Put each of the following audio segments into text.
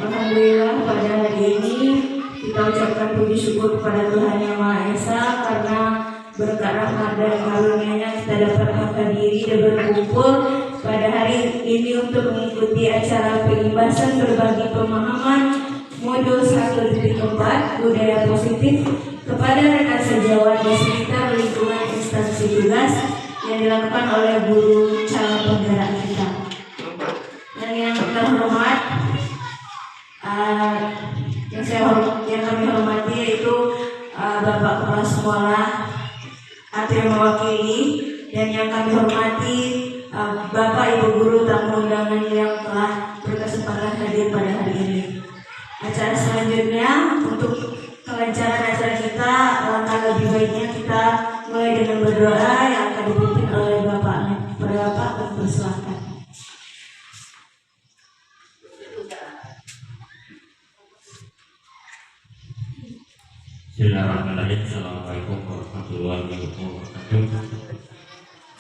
Alhamdulillah pada hari ini kita ucapkan puji syukur kepada Tuhan Yang Maha Esa karena berkat rahmat dan karunia-Nya kita dapat menghadiri dan berkumpul pada hari ini untuk mengikuti acara pengibasan berbagi pemahaman modul 1.4 budaya positif kepada rekan sejawat di sekitar lingkungan instansi tugas yang dilakukan oleh guru calon penggerak kita. Dan yang terhormat, yang kami hormati yaitu Bapak Kepala Sekolah atau yang mewakili, dan yang kami hormati Bapak Ibu Guru tamu undangan yang telah berkesempatan hadir pada hari ini. Acara selanjutnya untuk kelancaran acara kita, langkah lebih baiknya kita mulai dengan berdoa yang akan dipimpin oleh Bapak. Persilakan. Bismillahirrahmanirrahim. Assalamualaikum warahmatullahi wabarakatuh.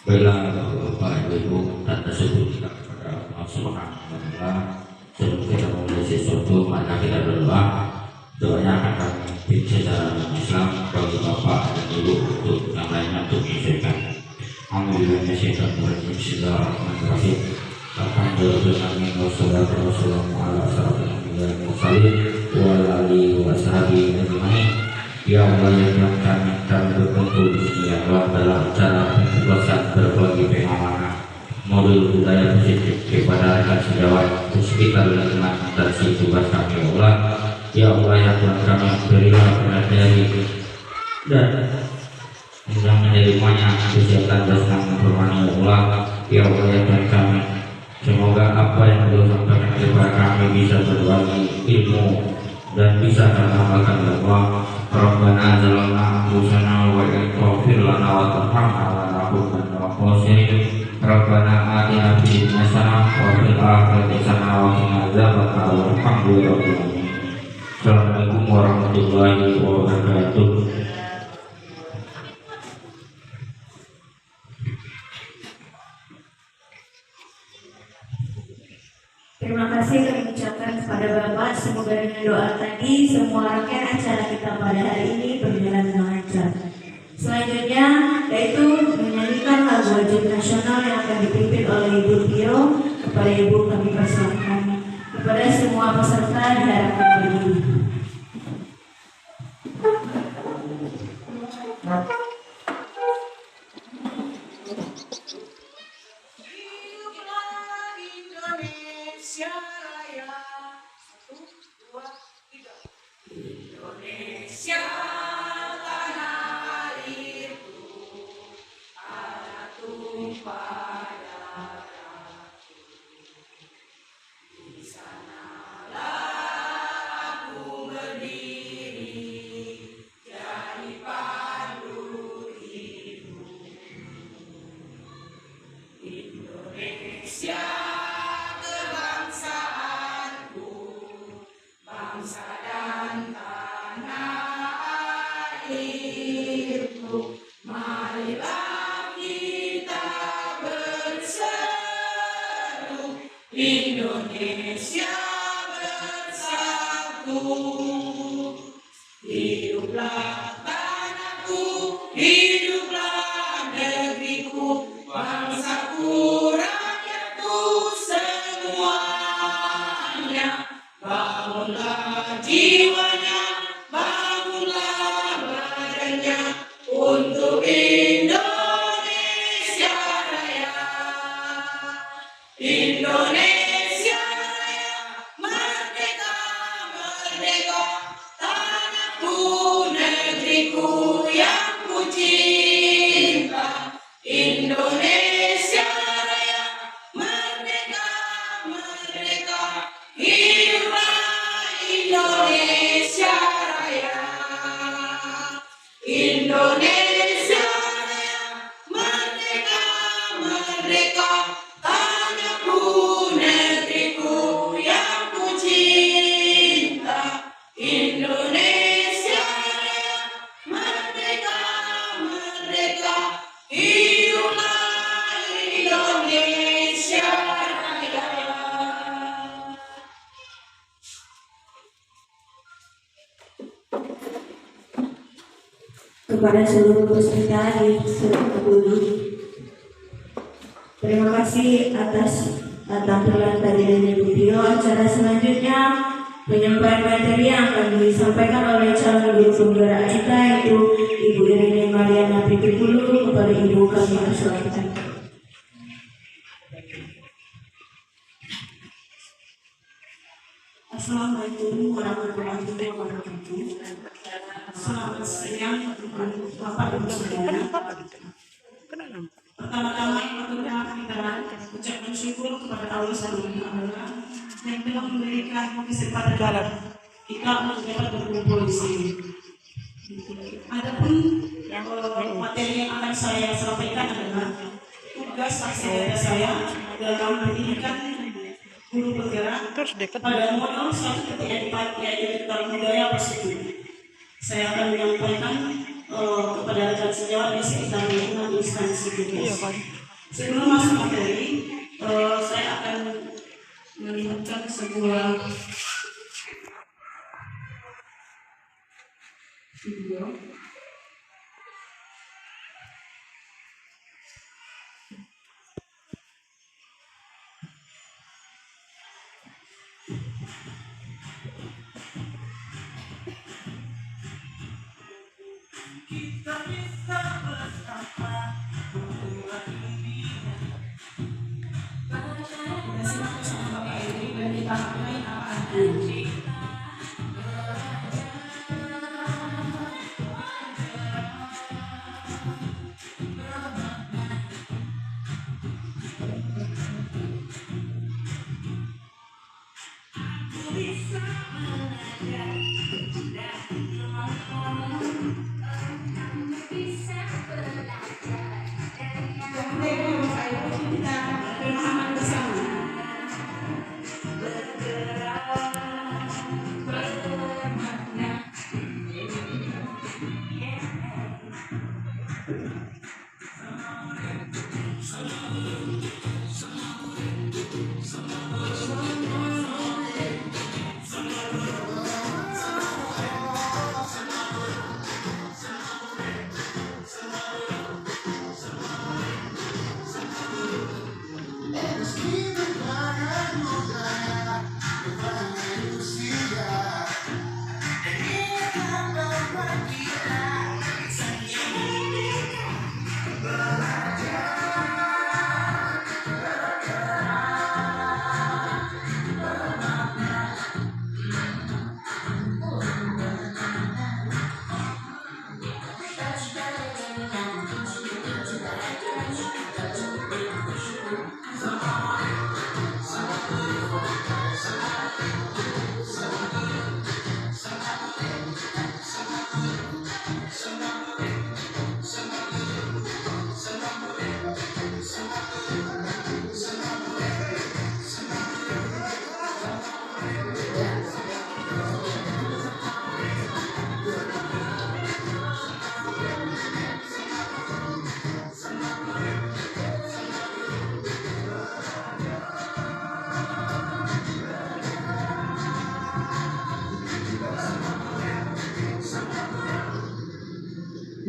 Baiklah Bapak Ibu dan tersebut kita kepada Allah Subhanahu wa Ta'ala. Sebelum kita memulai sesuatu, maka kita berdoa. Doanya akan kami pimpin secara Islam bagi Bapak dan Ibu untuk yang lainnya untuk menyesuaikan. Alhamdulillahirrahmanirrahim. Bismillahirrahmanirrahim. Alhamdulillahirrahmanirrahim. Wassalatu wassalamu ala asyrofil mursalin wa ala alihi wa sahbihi ajmain. Ya Allah yang kami berkumpul di sini ya Allah dalam acara pengupasan berbagi pengalaman modul budaya positif kepada rekan sejawat di sekitar lingkungan instansi tugas kami ya Allah. Ya Allah yang Tuhan kami berilah penajari dan yang menerimanya kesehatan dan menghormati ya Allah. Ya Allah yang Tuhan kami, semoga apa yang beliau sampaikan kepada kami bisa berbagi ilmu dan bisa teramalkan ya Allah. Rabbana zalamna anfusana wa in taghfir lana wa tarhamna lanakunanna minal khasirin. Rabbana atina fid dunya hasanah wa fil akhirati hasanah wa qina adzabannar. Walhamdulillahi rabbil alamin. Assalamualaikum warahmatullahi wabarakatuh. Terima kasih kami ucapkan kepada Bapak. Semoga dengan doa tadi semua rangkaian acara kita pada hari ini berjalan dengan lancar. Selanjutnya yaitu menyanyikan lagu wajib nasional yang akan dipimpin oleh Ibu Tio. Kepada Ibu kami persilahkan. Kepada semua peserta diharapkan berdiri. Indonesia tanah airku, tanah tumpah darahku. Di sanalah aku berdiri, jadi pandu hidup. Indonesia kebangsaanku, bangsa dan tanah airku. Marilah kita berseru, Indonesia bersatu. Hiduplah tanahku, hiduplah negeriku, bangsaku, rakyatku semuanya. Bangunlah jiwanya, bangunlah badannya untuk Indonesia Raya. Indonesia Raya, merdeka, merdeka, tanahku, negeriku yang ku cinta. Indonesia Raya, merdeka, merdeka, hiduplah Indonesia Raya. Indonesia Raya, merdeka, merdeka, tanahku, negeriku. kepada seluruh peserta di seluruh dulu. Terima kasih atas tampilan tadi dari video. Acara selanjutnya penyampaian materi yang akan disampaikan oleh calon guru penggerak kita, yaitu Ibu Irene Mariana Pitupulu. Kepada Ibu kami persilakan. Assalamualaikum warahmatullahi wabarakatuh. Selamat siang Bapak Ibu semuanya. Pertama-tama kita ucapkan syukur kepada Allah Subhanahu wa Ta'ala yang telah memberikan kesempatan kita untuk dapat berkumpul di sini. Adapun materi yang akan saya sampaikan adalah tugas aksesorial saya dalam pendidikan guru bergerak pada modul 1.4, yaitu tentang budaya positif. Saya akan menyampaikan kepada rekan sejawat di sekitar 6 instansi tugas. Sebelum masuk materi, saya akan menunjukkan sebuah video. Kita bisa bersama membuat dunia. Kita simak bersama Bapak Ibu dan kita main apa adanya.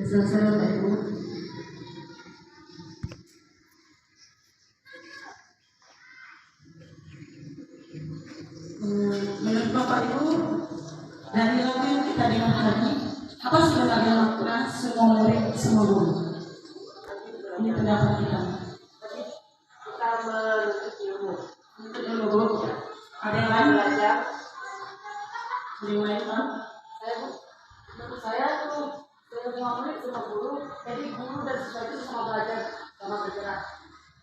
Selesai Bapak Ibu. Menurut Bapak Ibu, dari lagu yang kita dengar tadi, apa sebenarnya makna semua murid, semua guru? Ini pendapat kita. Kita menuntut ilmu. Menuntut ilmu guru. Ada yang lain? Belajar. Ada yang lain Pak? Menurut saya itu semua murid, semua guru. Jadi guru dan siswa itu semua belajar, sama bergerak.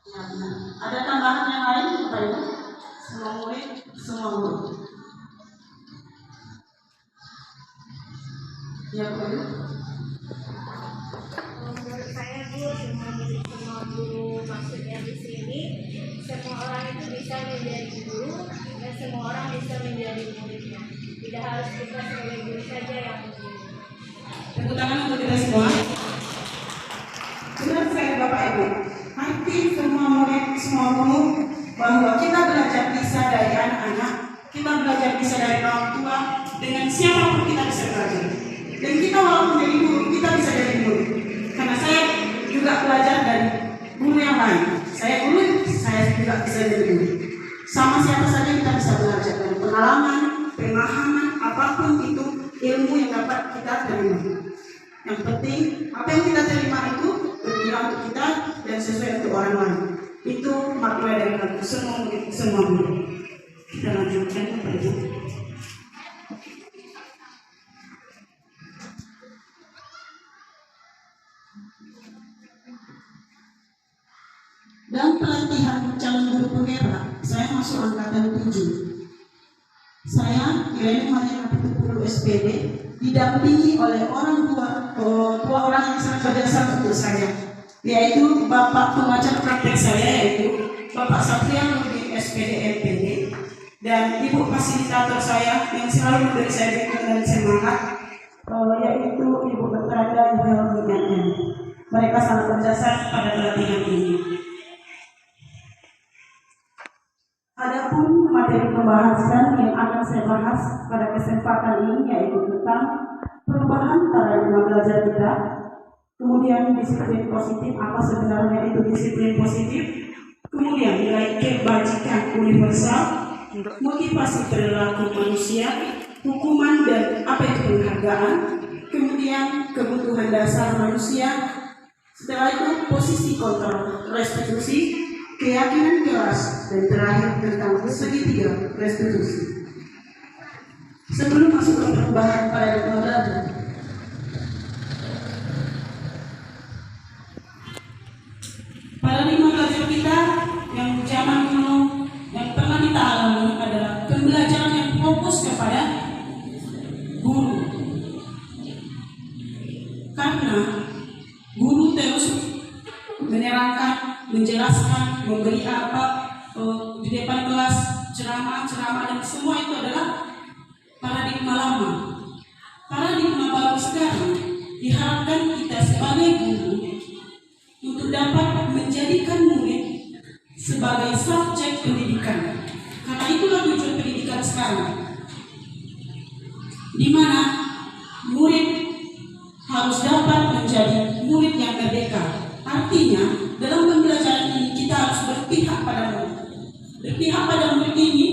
Ya, benar. Ada tambahan yang lain Bapak Ibu? Semua murid, semua guru. Ya Bapak Ibu. Menurut saya Bu, semua murid, semua guru, maksudnya di sini semua orang itu bisa menjadi guru dan semua orang bisa menjadi muridnya. Tidak harus kita sebagai guru saja yang menjadi. Tepuk tangan untuk kita semua. Benar saya Bapak Ibu, nanti semua murid, semua guru, bahwa kita belajar bisa dari anak-anak, kita belajar bisa dari orang tua, dengan siapapun kita bisa belajar. Dan kita walaupun jadi guru, kita bisa jadi murid. Karena saya juga belajar dari guru yang lain. Saya guru, saya juga bisa jadi guru. Sama siapa saja kita bisa belajar dari pengalaman, pemahaman, apapun itu ilmu yang dapat kita terima. Yang penting apa yang kita terima itu berguna untuk kita dan sesuai untuk orang lain. Itu makna dari kami semua guru. Kita lanjutkan Bapak Ibu. Dan pelatihan calon guru penggerak, saya masuk angkatan 7. Saya Irene Maria Kapitupulu SPD didampingi oleh orang tua orang yang sangat berjasa untuk saya, yaitu Bapak pengajar praktek saya, yaitu Bapak Saprian Nurdin SPD MPD, dan Ibu fasilitator saya yang selalu memberi saya dukungan dan semangat, yaitu Ibu Dr. Anda Ibu. Mereka sangat berjasa pada pelatihan ini. Adapun materi pembahasan yang akan saya bahas pada kesempatan ini yaitu tentang perubahan paradigma belajar kita, kemudian disiplin positif, apa sebenarnya itu disiplin positif, kemudian nilai kebajikan universal, motivasi perilaku manusia, hukuman dan apa itu penghargaan, kemudian kebutuhan dasar manusia, setelah itu posisi kontrol restitusi, keyakinan kelas, dan terakhir tentang segitiga restitusi. Sebelum masuk ke perubahan paradigma belajar, paradigma belajar kita yang zaman dulu yang pernah kita alami adalah pembelajaran yang fokus kepada guru. Karena guru terus menerangkan, menjelaskan, memberi apa di depan kelas, ceramah dan semua itu adalah paradigma lama. Paradigma baru sekarang diharapkan kita sebagai guru untuk dapat menjadikan murid sebagai subjek pendidikan. Karena itulah tujuan pendidikan sekarang, di mana murid harus dapat menjadi murid yang merdeka. Artinya, dalam pembelajaran ini kita harus berpihak pada murid. Berpihak pada murid ini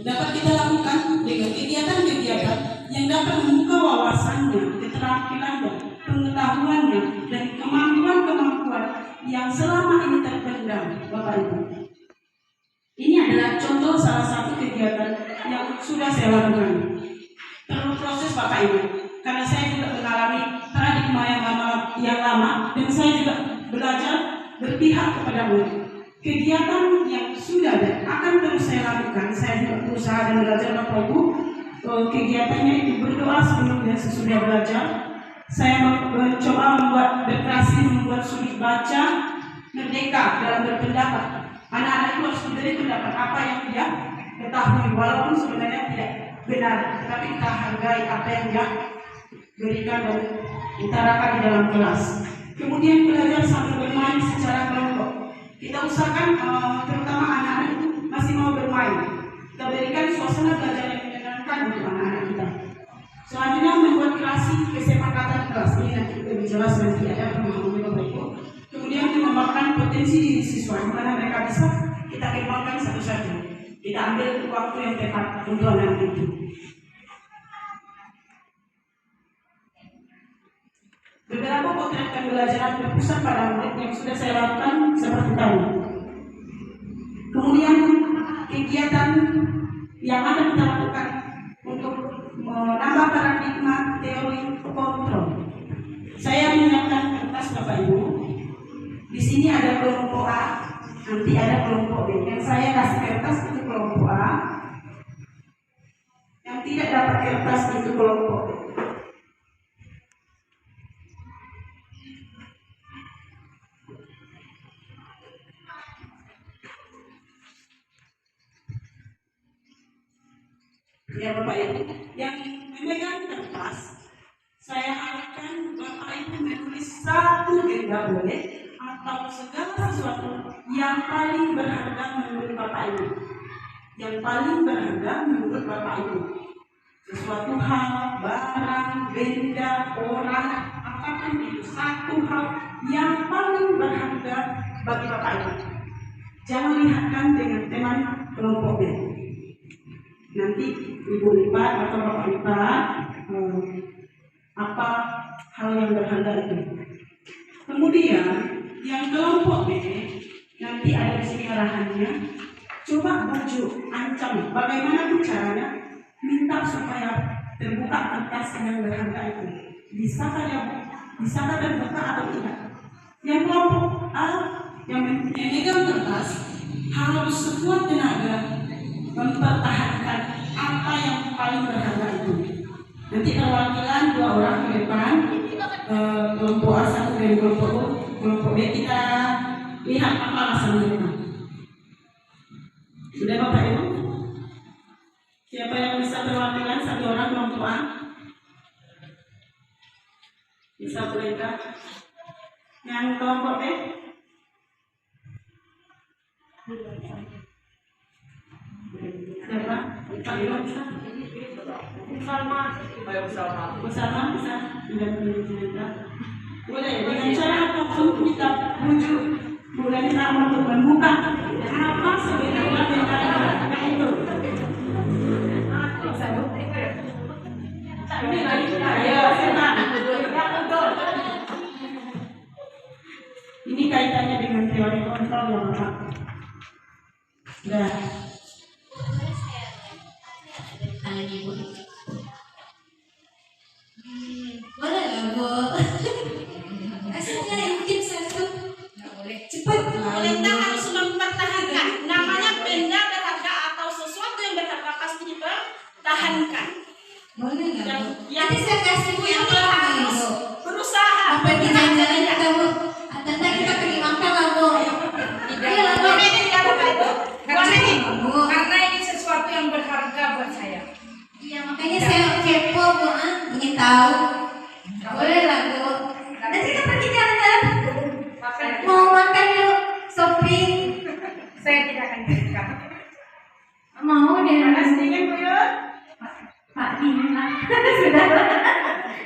dapat kita lakukan dengan kegiatan-kegiatan yang dapat membuka wawasannya, keterampilannya, pengetahuannya, dan kemampuan-kemampuan yang selama ini terpendam, Bapak Ibu. Ini adalah contoh salah satu kegiatan yang sudah saya lakukan. Perlu proses Bapak Ibu, karena saya juga mengalami paradigma yang lama dan saya juga belajar berpihak kepada murid. Kegiatan yang sudah dan akan terus saya lakukan, saya juga berusaha dan belajar Bapak Ibu. Kegiatannya itu berdoa sebelum dan sesudah belajar. Saya mencoba membuat sudut baca merdeka dalam berpendapat. Anak-anak itu harus memberi pendapat apa yang dia ketahui, walaupun sebenarnya tidak benar, tetapi kita hargai apa yang dia berikan dan utarakan di dalam kelas. Kemudian belajar sambil bermain secara kelompok. Kita usahakan terutama anak-anak itu masih mau bermain. Kita berikan suasana belajar yang menyenangkan untuk anak-anak kita. Selanjutnya membuat kreasi kesepakatan kelas. Ini nanti lebih jelas nanti ada pemahaman Bapak Ibu. Kemudian mengembangkan potensi diri siswa, di mana mereka bisa kita kembangkan satu-satu. Kita ambil waktu yang tepat untuk anak itu. Beberapa potret pembelajaran berpusat pada murid yang sudah saya lakukan seperti tadi. Kemudian kegiatan yang akan kita lakukan untuk menambah paradigma teori kontrol. Saya menyiapkan kertas Bapak Ibu. Di sini ada kelompok A, nanti ada kelompok B. Yang saya kasih kertas itu kelompok A. Yang tidak dapat kertas itu kelompok B. Ya Bapak Ibu, yang memegang kertas, saya harapkan Bapak Ibu menulis satu benda boleh atau segala sesuatu yang paling berharga menurut Bapak Ibu. Yang paling berharga menurut Bapak Ibu. sesuatu hal, barang, benda, orang, apapun itu, satu hal yang paling berharga bagi Bapak Ibu. Jangan lihatkan dengan teman kelompok B. Nanti Ibu lipat atau Bapak lipat apa hal yang berharga itu. Kemudian yang kelompok B nanti ada di sini arahannya. Coba bujuk, ancam, bagaimana caranya minta supaya terbuka kertas yang berharga itu. Bisakah terbuka atau tidak? Yang kelompok A yang memegang kertas harus sekuat tenaga mempertahankan apa yang paling berharga itu. Nanti perwakilan 2 orang ke depan, kelompok A satu dan kelompok B, kita lihat apa alasan mereka. Sudah Bapak Ibu? Siapa yang bisa perwakilan 1 orang kelompok A? Bisa bolehkah? Yang kelompok B? Siapa? Pak Iwan bisa? Bersama bisa? Boleh, dengan cara apapun kita bujuk bulan sama untuk membuka apa sebenarnya berharga itu. Ini lagi ayo senang. Ini kaitannya dengan teori kontrol yang Bapak. Sudah. Tangan Ibu. Boleh nggak Bu? Aslinya mungkin satu. Nggak boleh. Cepat. Pemerintah harus mempertahankan. Namanya benda berharga atau sesuatu yang berharga pasti dipertahankan. Boleh nggak Bu? Yang Nanti saya kasih Bu yang harus berusaha. Apa di jalan kita Bu? Tante kita pergi makan lah Bu. Ayo lah Bu. Ini tidak apa itu. Bu. Karena ini sesuatu yang berharga buat saya. Iya makanya saya kepo Bu, ingin tahu. Boleh lah Bu. Nanti kita pergi jalan-jalan. Mau makan yuk, shopping. Saya tidak akan berikan. Mau deh. Panas dingin Bu Yun. Pak dingin lah. Sudah.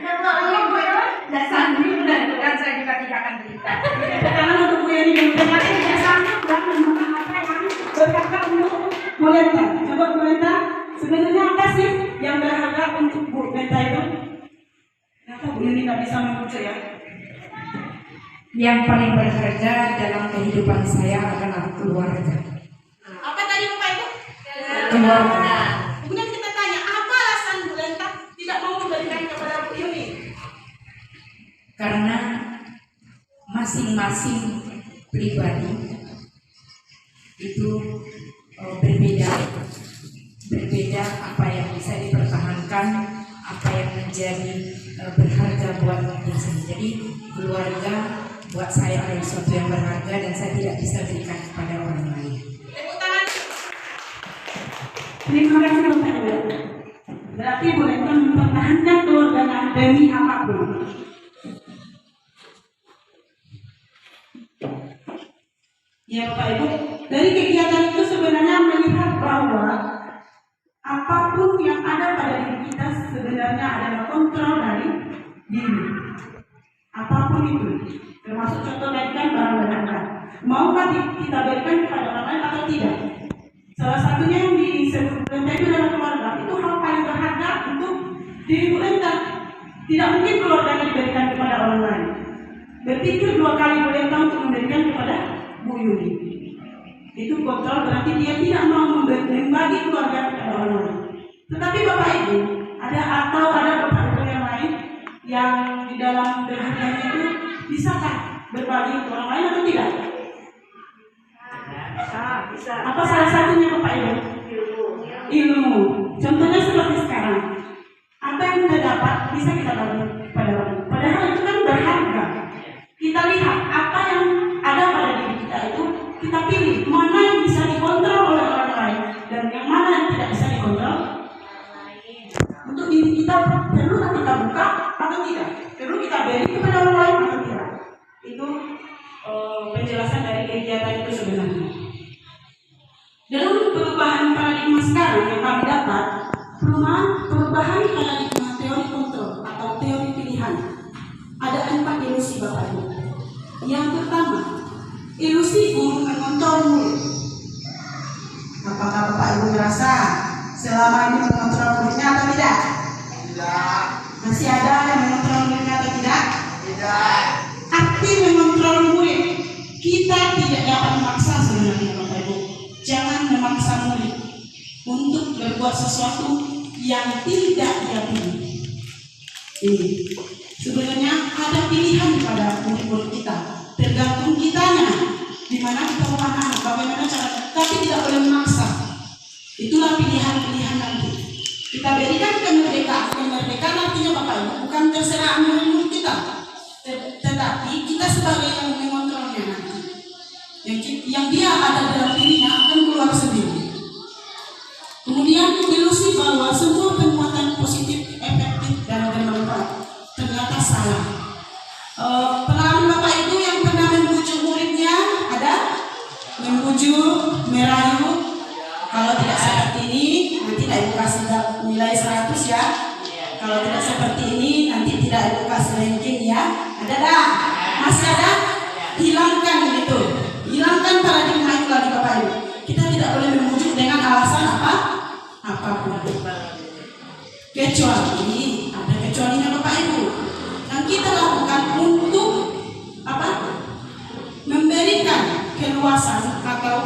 Nggak mau Bu Yun. Nggak sanggup. Dan saya juga tidak akan berikan. Karena untuk Bu Yani yang ternyata tidak sama dan apa yang berharga untuk Bu Lenta. Coba Bu Lenta, sebenarnya apa sih yang berharga untuk Bu Lenta itu? Kenapa Bu Yani nggak bisa mengucap ya? Yang paling berharga dalam kehidupan saya adalah keluarga. Apa tadi Bapak Ibu? Keluarga. Kemudian kita tanya, apa alasan Bu Lenta tidak mau memberikan kepada Bu Yuni? Karena masing-masing pribadi itu berbeda apa yang bisa dipertahankan, apa yang menjadi berharga buat diri sendiri. Jadi keluarga buat saya adalah sesuatu yang berharga dan saya tidak bisa berikan kepada orang lain. Tepuk tangan. Terima kasih Bapak Ibu. Berarti Bu Lenta mempertahankan keluarganya demi apapun. Ya Bapak Ibu, dari kegiatan itu sebenarnya melihat bahwa apapun yang ada pada diri kita sebenarnya adalah kontrol dari diri. Apapun itu, termasuk contoh tadi kan barang berharga. Maukah kita berikan kepada orang lain atau tidak? Salah satunya yang disebut Lenta itu adalah keluarga. Itu hal paling berharga untuk diri Bu Lenta. Tidak mungkin keluarganya diberikan kepada orang lain. Berpikir 2 kali Bu Lenta untuk memberikan kepada Bu Yuni. Itu kontrol, berarti dia tidak mau membagi keluarga kepada orang lain. Tetapi Bapak Ibu, ada Bapak Ibu yang lain yang di dalam berharganya itu bisakah berbagi ke orang lain atau tidak? Bisa. Apa salah satunya Bapak Ibu? Ilmu. Contohnya seperti sekarang. Apa yang kita dapat bisa kita bagi pada orang. Padahal itu kan berharga. Kita lihat apa yang ada pada diri kita itu, kita pilih mana yang bisa dikontrol oleh orang lain dan yang mana yang tidak bisa dikontrol. Untuk diri kita perlu kita buka atau tidak? Perlu kita beri kepada orang lain atau tidak? Itu penjelasan dari kegiatan itu sebenarnya. Dalam perubahan paradigma sekarang yang kami dapat, perubahan paradigma teori kontrol atau teori pilihan. Ada 4 ilusi Bapak Ibu. Yang pertama, ilusi guru mengontrol murid. Apakah Bapak Ibu merasa selama ini mengontrol muridnya atau tidak? Tidak. Masih ada yang mengontrol muridnya atau tidak? Tidak. Arti mengontrol murid, kita tidak dapat memaksa sebenarnya Bapak Ibu. Jangan memaksa murid untuk berbuat sesuatu yang tidak dia pilih. Sebenarnya ada pilihan pada murid-murid kita, tergantung kitanya di mana kita memahami bagaimana cara, tapi tidak boleh memaksa. Itulah pilihan-pilihan nanti. Kita berikan kemerdekaan artinya Bapak Ibu bukan terserah murid-murid kita, tetapi kita sebagai yang mengontrolnya nanti. Yang dia ada dalam dirinya akan keluar sendiri. Kemudian ilusi bahwa semua penguatan positif, efektif, dan bermanfaat ternyata salah. Pengalaman Bapak Ibu yang pernah membujuk muridnya ada? Membujuk, merayu. Kalau tidak seperti ini, nanti tidak Ibu kasih nilai 100 ya. Kalau tidak seperti ini, nanti tidak Ibu kasih ranking ya. Ada dah? Masih ada? Hilangkan itu. Hilangkan paradigma itu lagi Bapak Ibu. Kita tidak boleh membujuk dengan alasan apapun. Kecuali ada kecualinya Bapak Ibu. Yang kita lakukan untuk memberikan keluasan atau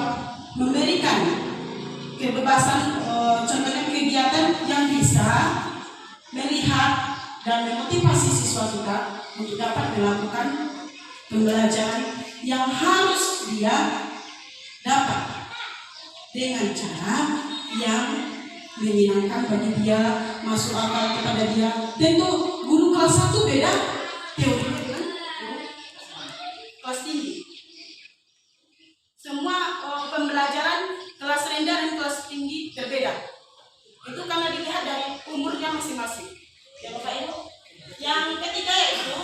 memberikan kebebasan, contohnya kegiatan yang bisa melihat dan memotivasi siswa kita untuk dapat melakukan pembelajaran yang harus dia dapat dengan cara yang menyenangkan bagi dia, masuk akal kepada dia. Tentu guru kelas 1 beda teori dengan kelas tinggi. Semua pembelajaran kelas rendah dan kelas tinggi berbeda. Itu karena dilihat dari umurnya masing-masing. Ya Bapak Ibu. Yang ketiga yaitu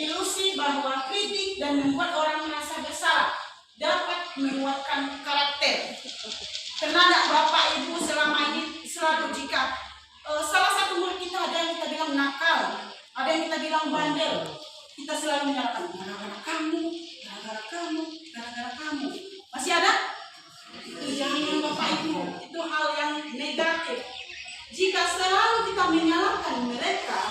ilusi bahwa kritik dan membuat orang merasa bersalah dapat menguatkan karakter. Karena tidak Bapak Ibu selama ini selalu jika salah satu murid kita ada yang kita bilang nakal, ada yang kita bilang bandel, kita selalu menyalahkan gara-gara kamu, gara-gara kamu, gara-gara kamu. Masih ada? Itu jangan Bapak Ibu, itu hal yang negatif. Jika selalu kita menyalahkan mereka,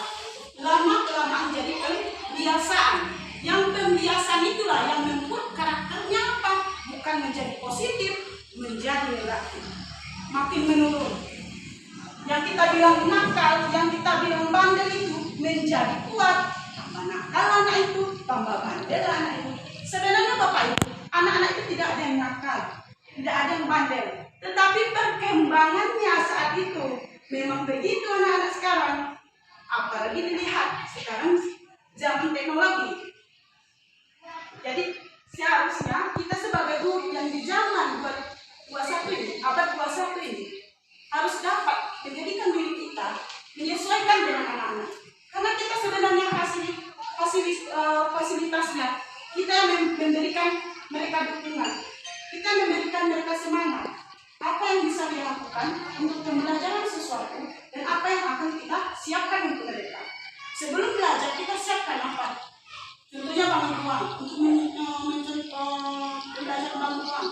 lama-kelamaan jadi pembiasaan. Yang pembiasaan itulah yang membuat karakternya apa? Bukan menjadi positif, menjadi negatif, makin menurun. Yang kita bilang nakal, yang kita bilang bandel itu menjadi kuat. Tambah nakal anak itu, tambah bandel anak itu. Sebenarnya Bapak Ibu, anak-anak itu tidak ada yang nakal, tidak ada yang bandel. Tetapi perkembangannya saat itu memang begitu anak-anak sekarang. Apalagi dilihat sekarang zaman teknologi. Jadi seharusnya kita sebagai guru yang di zaman 21 ini, abad 21 ini harus dapat menjadikan diri kita menyesuaikan dengan anak-anak. Karena kita sebenarnya fasilitasnya kita memberikan mereka dukungan, kita memberikan mereka semangat. Apa yang bisa dilakukan untuk pembelajaran sesuatu dan apa yang akan kita siapkan untuk mereka. Sebelum belajar kita siapkan apa? Contohnya bangun ruang untuk pembelajaran bangun ruang.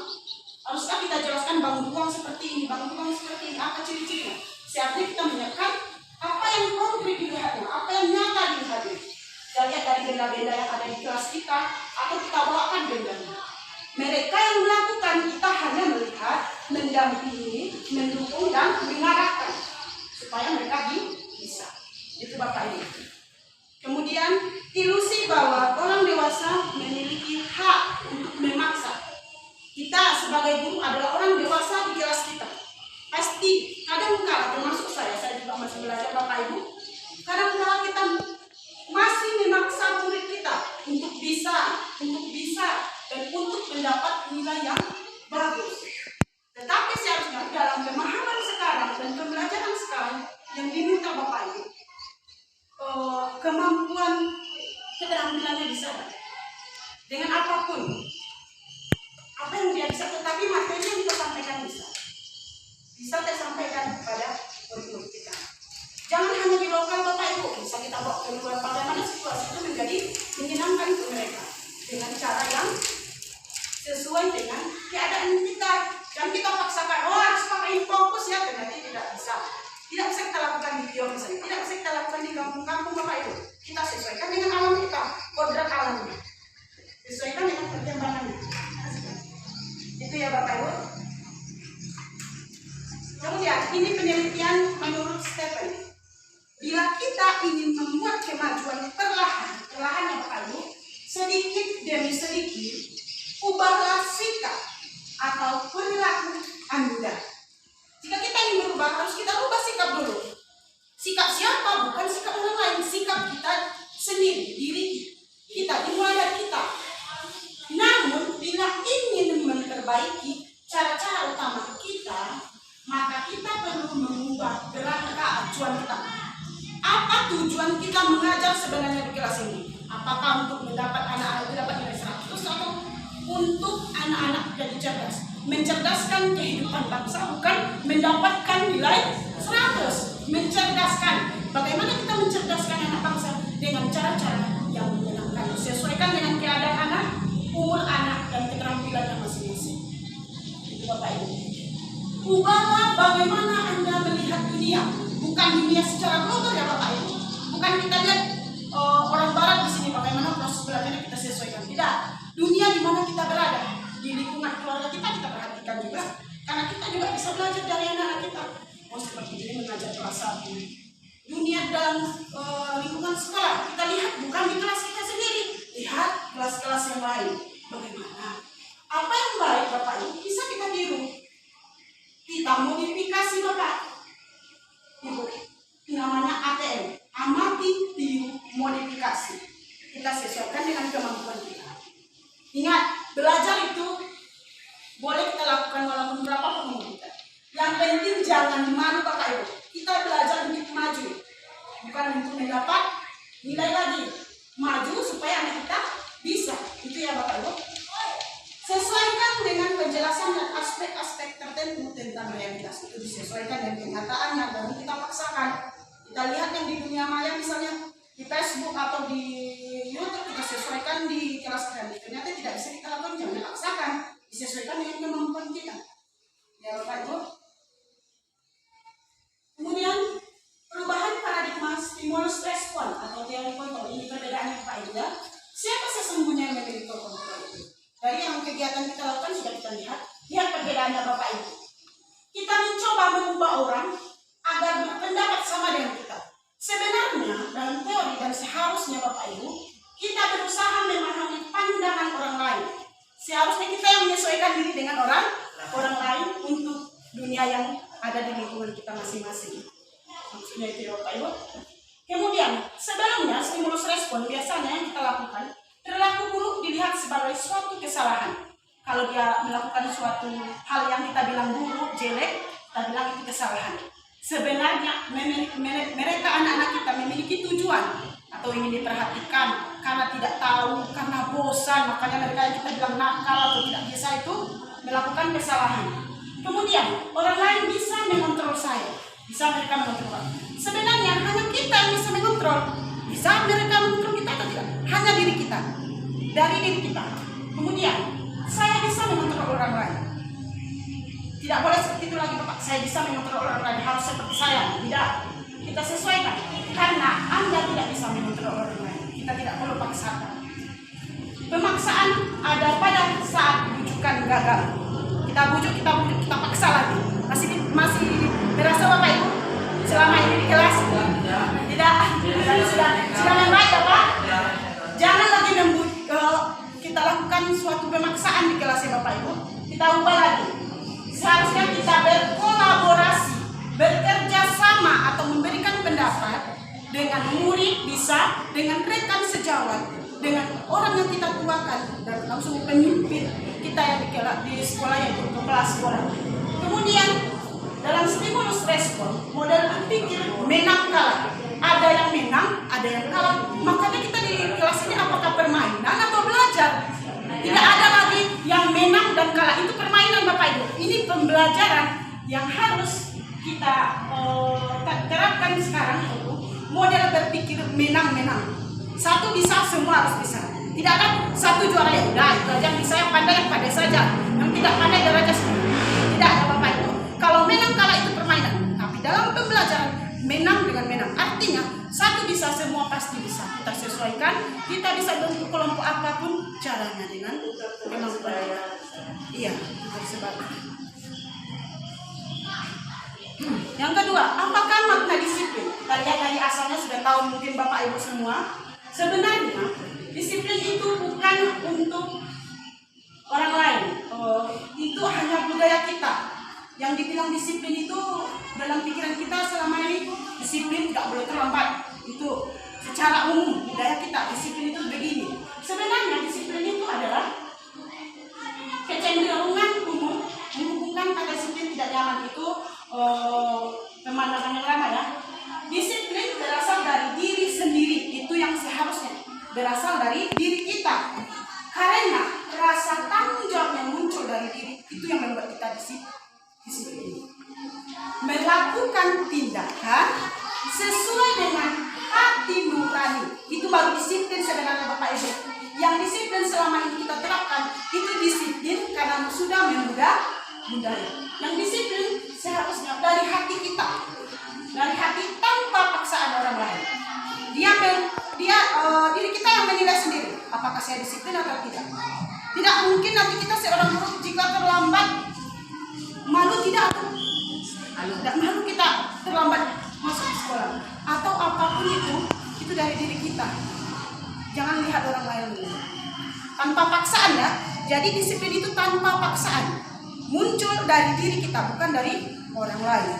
Haruskah kita jelaskan bangun ruang seperti ini, bangun ruang seperti ini, apa ciri-cirinya? Siapnya kita menyiapkan apa yang konkret dilihatnya, apa yang nyata dilihatnya. Kita lihat dari benda-benda yang ada di kelas kita, atau kita bawakan bendanya. Mereka yang melakukan, kita hanya melihat, mendampingi, mendukung, dan mengarahkan supaya mereka bisa. Itu Bapak Ibu. Kemudian ilusi bahwa orang dewasa memiliki hak untuk memaksa. Kita sebagai guru adalah orang dewasa di kelas kita. Pasti kadang-kala, termasuk saya juga masih belajar Bapak Ibu. Kadang-kala kita masih memaksa murid kita untuk bisa, dan untuk mendapat nilai yang bagus. Tetapi seharusnya dalam pemahaman sekarang dan pembelajaran sekarang yang diminta Bapak Ibu, kemampuan keterampilannya bisa dengan apapun, apa yang dia bisa, tetapi materi yang kita sampaikan lakukan di Tio misalnya, tidak bisa kita lakukan di kampung-kampung Bapak Ibu. Kita sesuaikan dengan alam kita, kodrat alamnya, sesuaikan dengan perkembangannya. Itu ya Bapak Ibu. Kemudian ini penelitian menurut Stephen. Bila kita ingin membuat kemajuan perlahan ya Bapak Ibu, sedikit demi sedikit, ubahlah sikap atau perilaku Anda. Jika kita ingin berubah, harus kita ubah sikap dulu. Sikap siapa? Bukan sikap orang lain. Sikap kita sendiri, diri kita, dimulai dari kita. Namun, bila ingin memperbaiki cara-cara utama kita, maka kita perlu mengubah kerangka acuan kita. Apa tujuan kita mengajar sebenarnya di kelas ini? Apakah untuk mendapat anak-anak dapat nilai 100 atau untuk anak-anak jadi cerdas? Mencerdaskan kehidupan bangsa, bukan mendapatkan nilai 100. Mencerdaskan. Bagaimana kita mencerdaskan anak bangsa? Dengan cara-cara yang menyenangkan, sesuaikan dengan keadaan anak, umur anak, dan keterampilannya masing-masing. Itu Bapak Ibu. Ubahlah bagaimana Anda melihat dunia, bukan dunia secara global ya Bapak Ibu. Bukan kita lihat orang Barat di sini bagaimana proses belajarnya kita sesuaikan. Tidak. Dunia di mana kita berada, di lingkungan keluarga kita perhatikan juga, karena kita juga bisa belajar dari anak-anak kita. Oh seperti ini mengajar kelas 1. Dunia dalam lingkungan sekolah kita lihat bukan di kelas kita sendiri, lihat kelas-kelas yang lain. Bagaimana? Apa yang baik Bapak Ibu bisa kita tiru. Kita modifikasi Bapak Ibu. Namanya ATM, amati, tiru, modifikasi. Kita sesuaikan dengan kemampuan kita. Ingat, belajar itu boleh kita lakukan walaupun berapa umur kita. Yang penting jangan malu Bapak Ibu. Kita belajar untuk maju, bukan untuk mendapat nilai lagi. Maju supaya anak kita bisa. Itu ya Bapak Ibu. Sesuaikan dengan penjelasan dan aspek-aspek tertentu tentang realitas itu disesuaikan dengan kenyataannya, dan kita paksakan. Kita lihat yang di dunia maya misalnya di Facebook atau di YouTube, kita sesuaikan di kelas kami. Ternyata tidak bisa kita lakukan, jangan dipaksakan, disesuaikan dengan kemampuan kita. Ya Bapak Ibu. Kemudian perubahan paradigma stimulus respon atau teori kontrol. Ini perbedaannya Bapak Ibu ya. Siapa sesungguhnya yang memiliki kontrol itu? Dari yang kegiatan kita lakukan sudah kita lihat perbedaannya Bapak Ibu. Kita mencoba mengubah orang agar berpendapat sama dengan kita. Sebenarnya dalam teori dan seharusnya Bapak Ibu, kita berusaha memahami pandangan orang lain. Seharusnya kita yang menyesuaikan diri dengan orang lain untuk dunia yang ada di lingkungan kita masing-masing. Maksudnya itu ya Bapak Ibu. Kemudian, sebelumnya stimulus respon biasanya yang kita lakukan, perilaku buruk dilihat sebagai suatu kesalahan. Kalau dia melakukan suatu hal yang kita bilang buruk, jelek, kita bilang itu kesalahan. Sebenarnya mereka anak-anak kita memiliki tujuan atau ingin diperhatikan, karena tidak tahu, karena bosan, makanya mereka yang kita bilang nakal atau tidak bisa itu melakukan kesalahan. Kemudian orang lain bisa mengontrol saya, bisa mereka mengontrol. Sebenarnya hanya kita yang bisa mengontrol. Bisa mereka mengontrol kita atau tidak? Hanya diri kita, dari diri kita. Kemudian saya bisa mengontrol orang lain. Tidak boleh seperti itu lagi Bapak. Saya bisa mengontrol orang lain, harus seperti saya. Tidak. Kita sesuaikan. Karena Anda tidak bisa mengontrol orang lain. Kita tidak perlu paksakan. Pemaksaan ada pada saat bujukan gagal. Kita bujuk, kita paksa lagi. Masih berasa Bapak Ibu? Selama ini di kelas? Tidak. Sudah membaik ya Pak? Jangan lagi kita lakukan suatu pemaksaan di kelas ya Bapak Ibu. Kita ubah lagi. Seharusnya kita berkolaborasi, bekerja sama atau memberikan pendapat dengan murid bisa, dengan rekan sejawat, dengan orang yang kita tuakan, dan langsung pemimpin kita yang di sekolah yaitu kepala sekolah. Kemudian dalam stimulus respon, model berpikir menang kalah. Ada yang menang, ada yang kalah. Makanya kita di kelas ini apakah permainan atau belajar? Tidak ada lagi yang menang dan kalah, itu permainan Bapak Ibu. Ini pembelajaran yang harus kita terapkan sekarang, itu model berpikir menang-menang. Satu bisa, semua harus bisa. Tidak ada satu juara ya udah, itu aja bisa, yang pandai saja. Yang tidak pandai derajat semua. Tidak ada Bapak Ibu. Kalau menang kalah itu permainan, tapi dalam pembelajaran menang bisa, semua pasti bisa kita sesuaikan. Kita bisa bentuk kelompok apapun caranya dengan kemampuan. Iya, tersebar. Yang kedua, apakah makna disiplin? Kita lihat dari asalnya sudah tahu mungkin Bapak Ibu semua. Sebenarnya disiplin itu bukan untuk orang lain. Itu hanya budaya kita. Yang dibilang disiplin itu dalam pikiran kita selama ini disiplin tidak boleh terlambat. Itu secara umum budaya kita disiplin itu begini. Sebenarnya disiplin itu adalah kecenderungan umum menghubungkan kata disiplin tidak nyaman itu pemandangan yang lama ya. Disiplin berasal dari diri sendiri, itu yang seharusnya berasal dari diri kita. Karena rasa tanggung jawab yang muncul dari diri itu yang membuat kita disiplin. Melakukan tindakan sesuai dengan hati nurani, itu baru disiplin sebenarnya Bapak Ibu. Yang disiplin selama ini kita terapkan itu disiplin karena sudah budaya. Yang disiplin seharusnya dari hati kita, dari hati tanpa paksaan orang lain. Diri kita yang menilai sendiri apakah saya disiplin atau tidak. Tidak mungkin nanti kita seorang guru jika terlambat malu tidak malu kita terlambat masuk sekolah atau apapun itu dari diri kita. Jangan lihat orang lain tanpa paksaan ya. Jadi disiplin itu tanpa paksaan, muncul dari diri kita, bukan dari orang lain.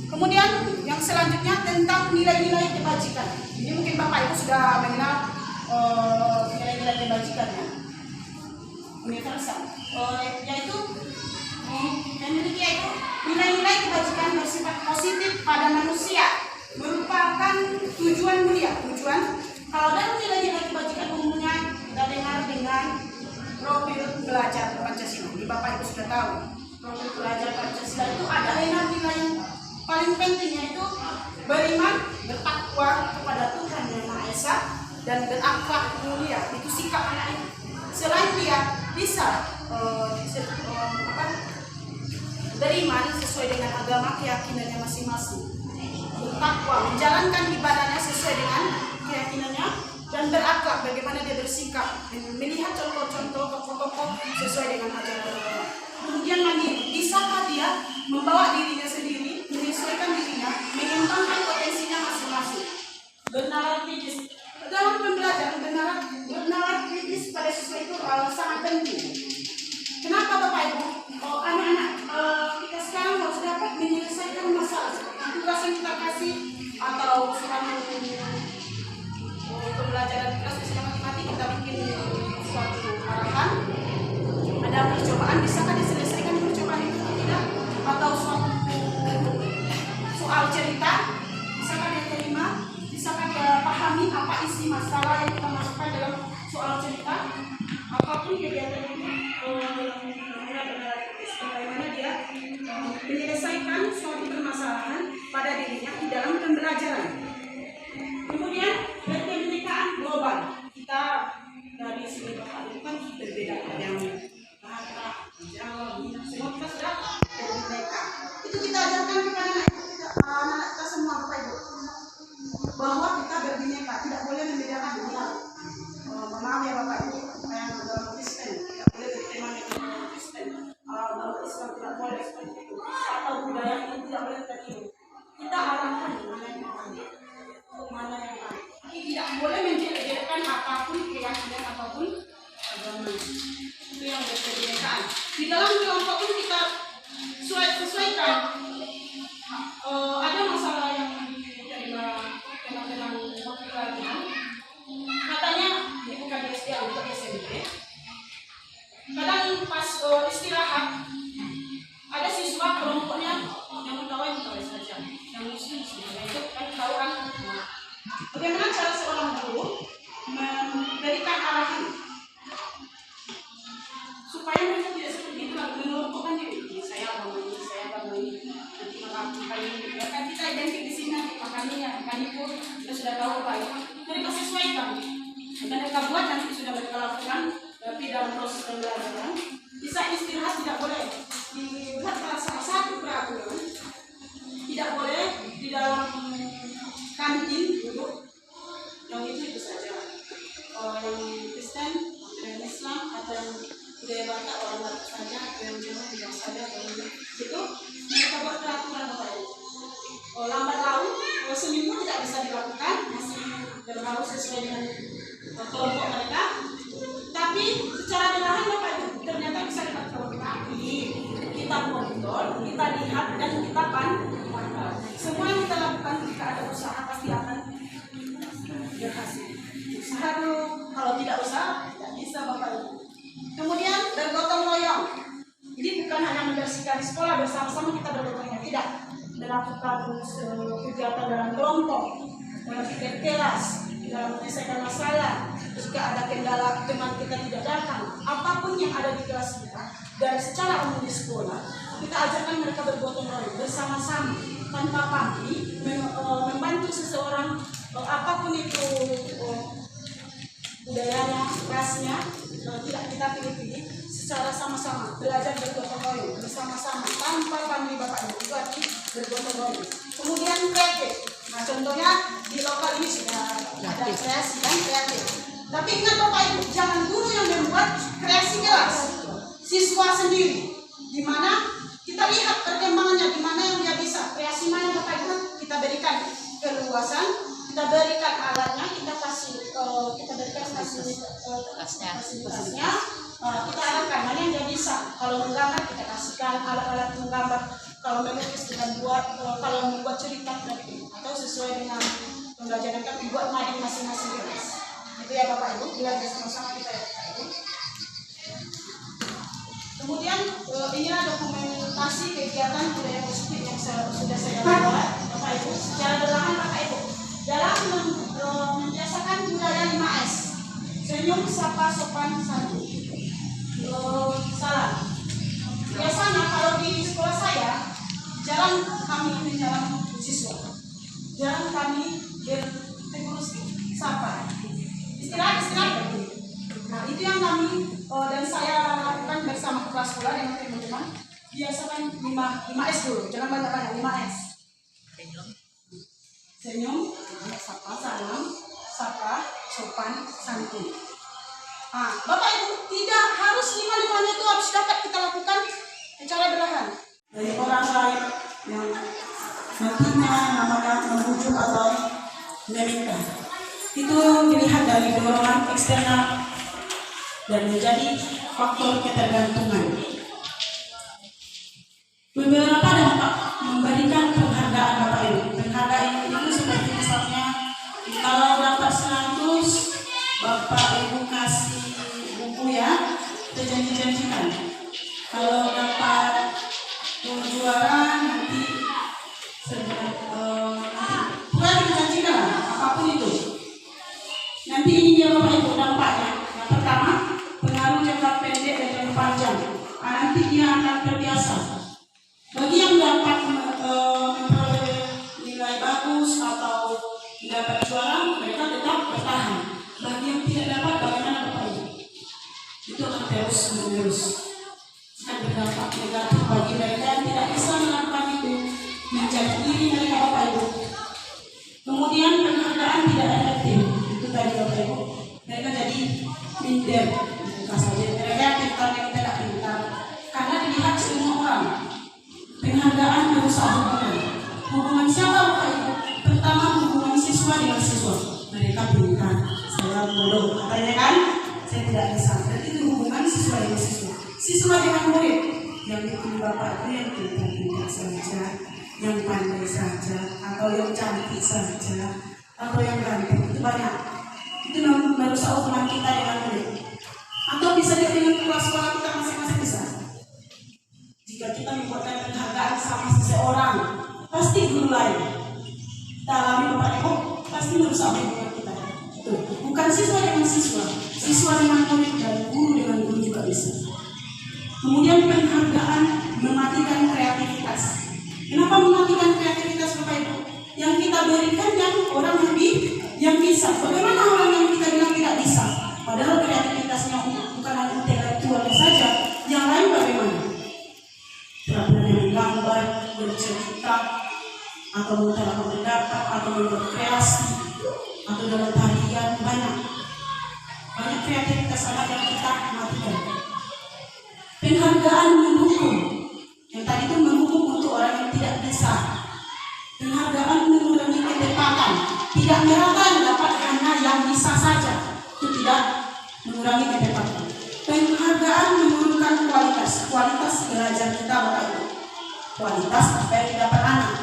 Kemudian yang selanjutnya tentang nilai-nilai kebajikan. Ini mungkin Bapak Ibu sudah mengenal nilai-nilai kebajikan ya, universal, yaitu nilai-nilai kebajikan bersifat positif pada manusia merupakan tujuan mulia. Kalau dalam nilai-nilai kebajikan umumnya kita dengar dengan profil belajar Pancasila. Ini Bapak Ibu sudah tahu. Profil belajar Pancasila itu ada nilai yang paling penting, yaitu beriman, bertakwa kepada Tuhan Yang Maha Esa, dan berakhlak mulia. Itu sikap anak ini. Selain dia bisa beriman sesuai dengan agama keyakinannya masing-masing, bertakwa, menjalankan ibadahnya sesuai dengan keyakinannya, dan berakhlak, bagaimana dia bersikap, melihat contoh-contoh tokoh-tokoh sesuai dengan ajaran agama. Kemudian mandiri, bisakah dia membawa dirinya sendiri, menyesuaikan dirinya, mengembangkan potensinya masing-masing. Bernalar kritis dalam pembelajaran, bernalar kritis pada siswa itu sangat penting. Kenapa Bapak Ibu? Anak-anak kita sekarang harus dapat menyelesaikan masalah. Tugas yang kita kasih atau selama pembelajaran kita spesial matematik, kita bikin suatu arahan, ada percobaan, bisakah diselesaikan percobaan itu atau tidak? Atau suatu soal cerita, bisakah dia terima? Bisakah dia pahami apa isi masalah yang kita masukkan dalam soal cerita? Apapun kegiatan itu, bagaimana dia menyelesaikan suatu permasalahan pada dirinya di dalam pembelajaran. Kemudian kebinekaan global, kita dari sini Bapak itu kan berbeda, ada yang Batak, Jawa, Minang, semua kita sudah berbineka. Itu kita ajarkan kepada anak kita semua Bapak Ibu, bahwa kita berbineka, tidak boleh membedakan dunia. Maaf ya Bapak Ibu, yang agama Kristen tidak boleh berteman dengan Kristen, agama Islam tidak boleh seperti itu, atau budaya itu tidak boleh tertiru. Kita arahkan mana yang baik. Tidak boleh menjelek-jelekkan apapun keyakinan apapun agama. Itu yang berkebinekaan. Di dalam kelompok pun kita sesuaikan. Ada masalah yang diterima teman-teman waktu latihan. Katanya bukan di SD untuk SMP. Kadang pas istirahat ada siswa kelompoknya yang mentawai saja, yang muslim itu kan tahu kan. Bagaimana cara seorang guru memberikan arahan supaya mereka tidak seperti itu, lalu mengelompokkan diri. Saya agama ini, nanti makan ini, bahkan kita identik di sini nanti makan ini, kita sudah tahu apa itu. Mereka sesuaikan. Mereka buat nanti sudah mereka lakukan, tapi dalam proses pembelajaran bisa istirahat tidak boleh. Dibuat salah satu peraturan tidak boleh di dalam seni pun tidak bisa dilakukan, masih harus sesuai dengan kelompok mereka. Tapi secara perlahan Bapak Ibu ternyata bisa diperbaiki. Kita kontrol, kita lihat dan kita pantau. Semua yang kita lakukan jika ada usaha pasti akan berhasil. Usaha dulu, kalau tidak usaha tidak bisa Bapak Ibu. Kemudian bergotong royong. Jadi bukan hanya membersihkan sekolah bersama-sama kita bergotong royong, tidak. Melakukan kegiatan dalam kelompok, dalam kelas, dalam menyelesaikan masalah. Jika ada kendala teman kita tidak datang, apapun yang ada di kelas kita dan secara umum di sekolah, kita ajarkan mereka bergotong royong bersama-sama tanpa pamrih, membantu seseorang apapun itu budayanya, rasnya, tidak kita pilih-pilih, secara sama-sama belajar bergotong royong bersama-sama tanpa pamrih Bapak Ibu, itu arti bergotong royong. Kemudian kreatif. Nah, contohnya di lokal ini sudah ada kreasi dan kreatif. Tapi ingat Bapak Ibu, jangan guru yang membuat kreasi kelas, siswa sendiri. Di mana kita lihat perkembangannya, di mana yang dia bisa, kreasi mana Bapak Ibu, kita berikan keluasan, kita berikan alatnya, kita berikan fasilitasnya, kita arahkan mana yang dia bisa. Kalau menggambar kita kasihkan alat-alat menggambar, kalau melukis kita buat, kalau membuat cerita atau sesuai dengan pembelajaran kami buat mading masing-masing kelas. Itu ya Bapak Ibu, belajar sama-sama kita ya Bapak Ibu. Kemudian inilah dokumentasi kegiatan budaya positif yang sudah saya buat Bapak Ibu secara berlahan Bapak Ibu dalam membiasakan budaya 5S: senyum, sapa, sopan, santun, salam. Biasanya kalau di sekolah saya jarang kami menjalankan siswa, jarang kami bertegur sapa, istirahat. Nah, itu yang kami dan saya lakukan bersama kepala sekolah dengan teman-teman. Biasakan 5S dulu, jangan banyak-banyak, 5S. Senyum, sapa, salam, sapa, sopan, santun. Nah, Bapak Ibu, tidak harus 5-5-nya itu harus dapat kita lakukan secara berlahan. Dari orang lain yang nantinya namanya membujuk atau meminta. Itu dilihat dari dorongan eksternal dan menjadi faktor ketergantungan. Beberapa dampak memberikan penghargaan Bapak Ibu. Penghargaan itu seperti misalnya kalau dapat 100, Bapak Ibu kasih buku ya, itu janji-janjikan. Kalau dapat juara nanti bukan dijanjikan apapun itu. Nanti ini dia Bapak Ibu dampaknya. Yang pertama, pengaruh jangka pendek dan jangka panjang. Nanti dia akan terbiasa. Bagi yang dapat memperoleh nilai bagus atau dapat juara, mereka tetap bertahan. Bagi yang tidak dapat, bagaimana Bapak Ibu? Itu akan terus menerus. Akan berdampak negatif bagi mereka yang tidak bisa melakukan itu, menjadi diri mereka Bapak Ibu. Kemudian penghargaan tidak efektif. Itu tadi Bapak Ibu. Mereka jadi minder. Bukan saja mereka pintar yang tidak pintar. Karena dilihat semua orang. Penghargaan merusak hubungan. Hubungan siapa Bapak Ibu? Pertama hubungan siswa dengan siswa. Mereka pintar, saya bodoh. Katanya kan, saya tidak bisa. Dan itu hubungan siswa dengan siswa. Siswa dengan murid. Yang itu Bapak itu yang pintar-pintar saja, yang pandai saja, atau yang cantik saja, atau yang ganteng. Itu banyak. Itu merusak hubungan kita dengan murid. Atau bisa dengan kelas sekolah kita masing-masing bisa. Jika kita membuatkan penghargaan sama seseorang, pasti guru lain. Kita alami Bapak Ibu, pasti merusak hubungan kita. Bukan siswa dengan siswa, siswa dengan murid dan guru dengan guru juga bisa. Kemudian penghargaan mematikan kreativitas. Kenapa mematikan kreativitas Bapak Ibu? Yang kita berikan yang orang yang bisa. Bagaimana orang yang kita bilang tidak bisa? Padahal kreativitasnya bukan hanya intelektual saja, yang lain bagaimana? Pernah menggambar, bercerita, atau mengutarakan pendapat, atau membuat kreasi, atau dalam tarian, banyak kreativitas anak yang kita matikan. Penghargaan menghukum, yang tadi itu menghukum untuk orang yang tidak bisa. Penghargaan mengurangi Tidak merata dapat hanya yang bisa saja, itu tidak mengurangi ketepatan. Penghargaan menurunkan kualitas belajar kita, Bapak Ibu. Kualitas apa yang didapat anak.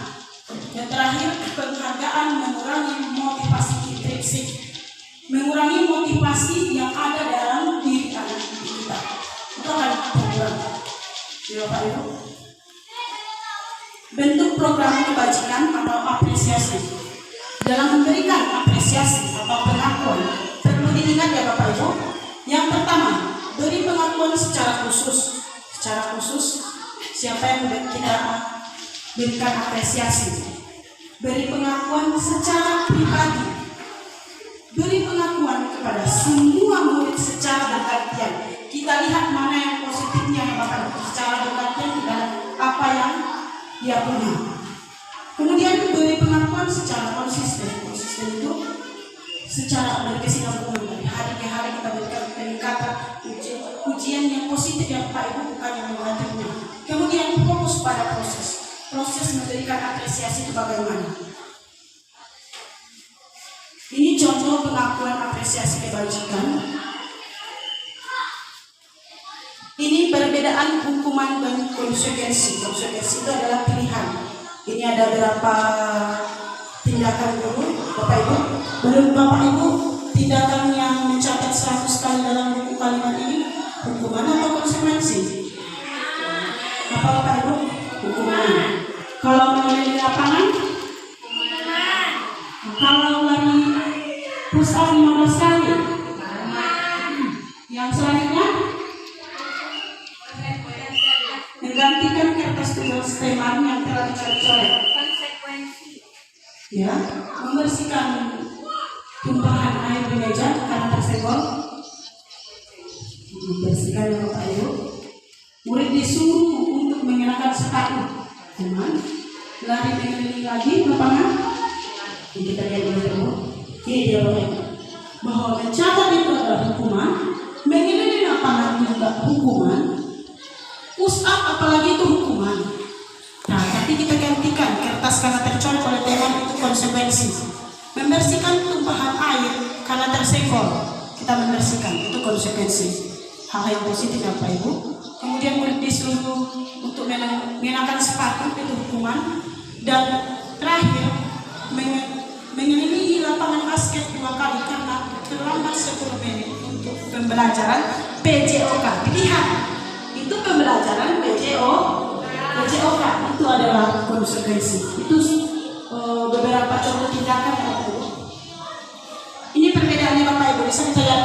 Yang terakhir, penghargaan mengurangi motivasi intrinsik, mengurangi motivasi yang ada dalam diri anak kita. Itu akan berkurang. Ya Bapak Ibu. Bentuk program kebajikan atau apresiasi. Dalam memberikan apresiasi atau pengakuan, perlu diingat ya Bapak Ibu. Yang pertama, beri pengakuan secara khusus. Secara khusus, siapa yang kita berikan apresiasi. Beri pengakuan secara pribadi. Beri pengakuan kepada semua murid secara bergantian. Kita lihat mana yang positifnya Bapak Ibu. Secara bergantian kita apa yang dia punya. Kemudian beri pengakuan secara konsisten. Konsisten itu secara berkesinambungan dari hari ke hari kita berikan peningkatan ujian yang positif yang Bapak Ibu, bukan yang negatifnya. Kemudian fokus pada proses memberikan apresiasi itu bagaimana. Ini contoh pengakuan apresiasi kebajikan. Ini perbedaan hukuman dan konsekuensi. Konsekuensi itu adalah pilihan. Ini ada berapa tindakan dulu, Bapak Ibu. Menurut Bapak Ibu, tindakan yang mencatat 100 kali dalam buku kalimat ini hukuman atau konsekuensi? Apa Bapak Ibu? Hukuman. Kalau mengenai di lapangan? Hukuman. Kalau lari push up 15 kali? Yang selanjutnya? Menggantikan kertas tugas teman yang telah dicoret-coret. Konsekuensi. Ya, membersihkan tumpahan air di meja karena tersenggol. Membersihkan ya Bapak Ibu. Murid disuruh untuk mengenakan sepatu. Teman, lari mengelilingi lagi lapangan. Ini kita lihat dulu. Ini dia Bapak Ibu. Bahwa mencatat itu adalah hukuman, mengelilingi lapangan juga hukuman. Push up apalagi itu hukuman. Nah, tapi kita gantikan kertas karena tercoret oleh teman itu konsekuensi. Membersihkan tumpahan air karena tersenggol, kita membersihkan itu konsekuensi. Hal yang positif ya Bapak Ibu. Kemudian murid disuruh untuk mengenakan sepatu itu hukuman. Dan terakhir mengelilingi lapangan basket 2 kali karena terlambat 10 menit untuk pembelajaran PJOK. Pilihan itu pembelajaran PJOK itu adalah konsekuensi. Itu beberapa contoh tindakan ya Bapak Ibu. Ini perbedaannya Bapak Ibu. Bisa kita lihat.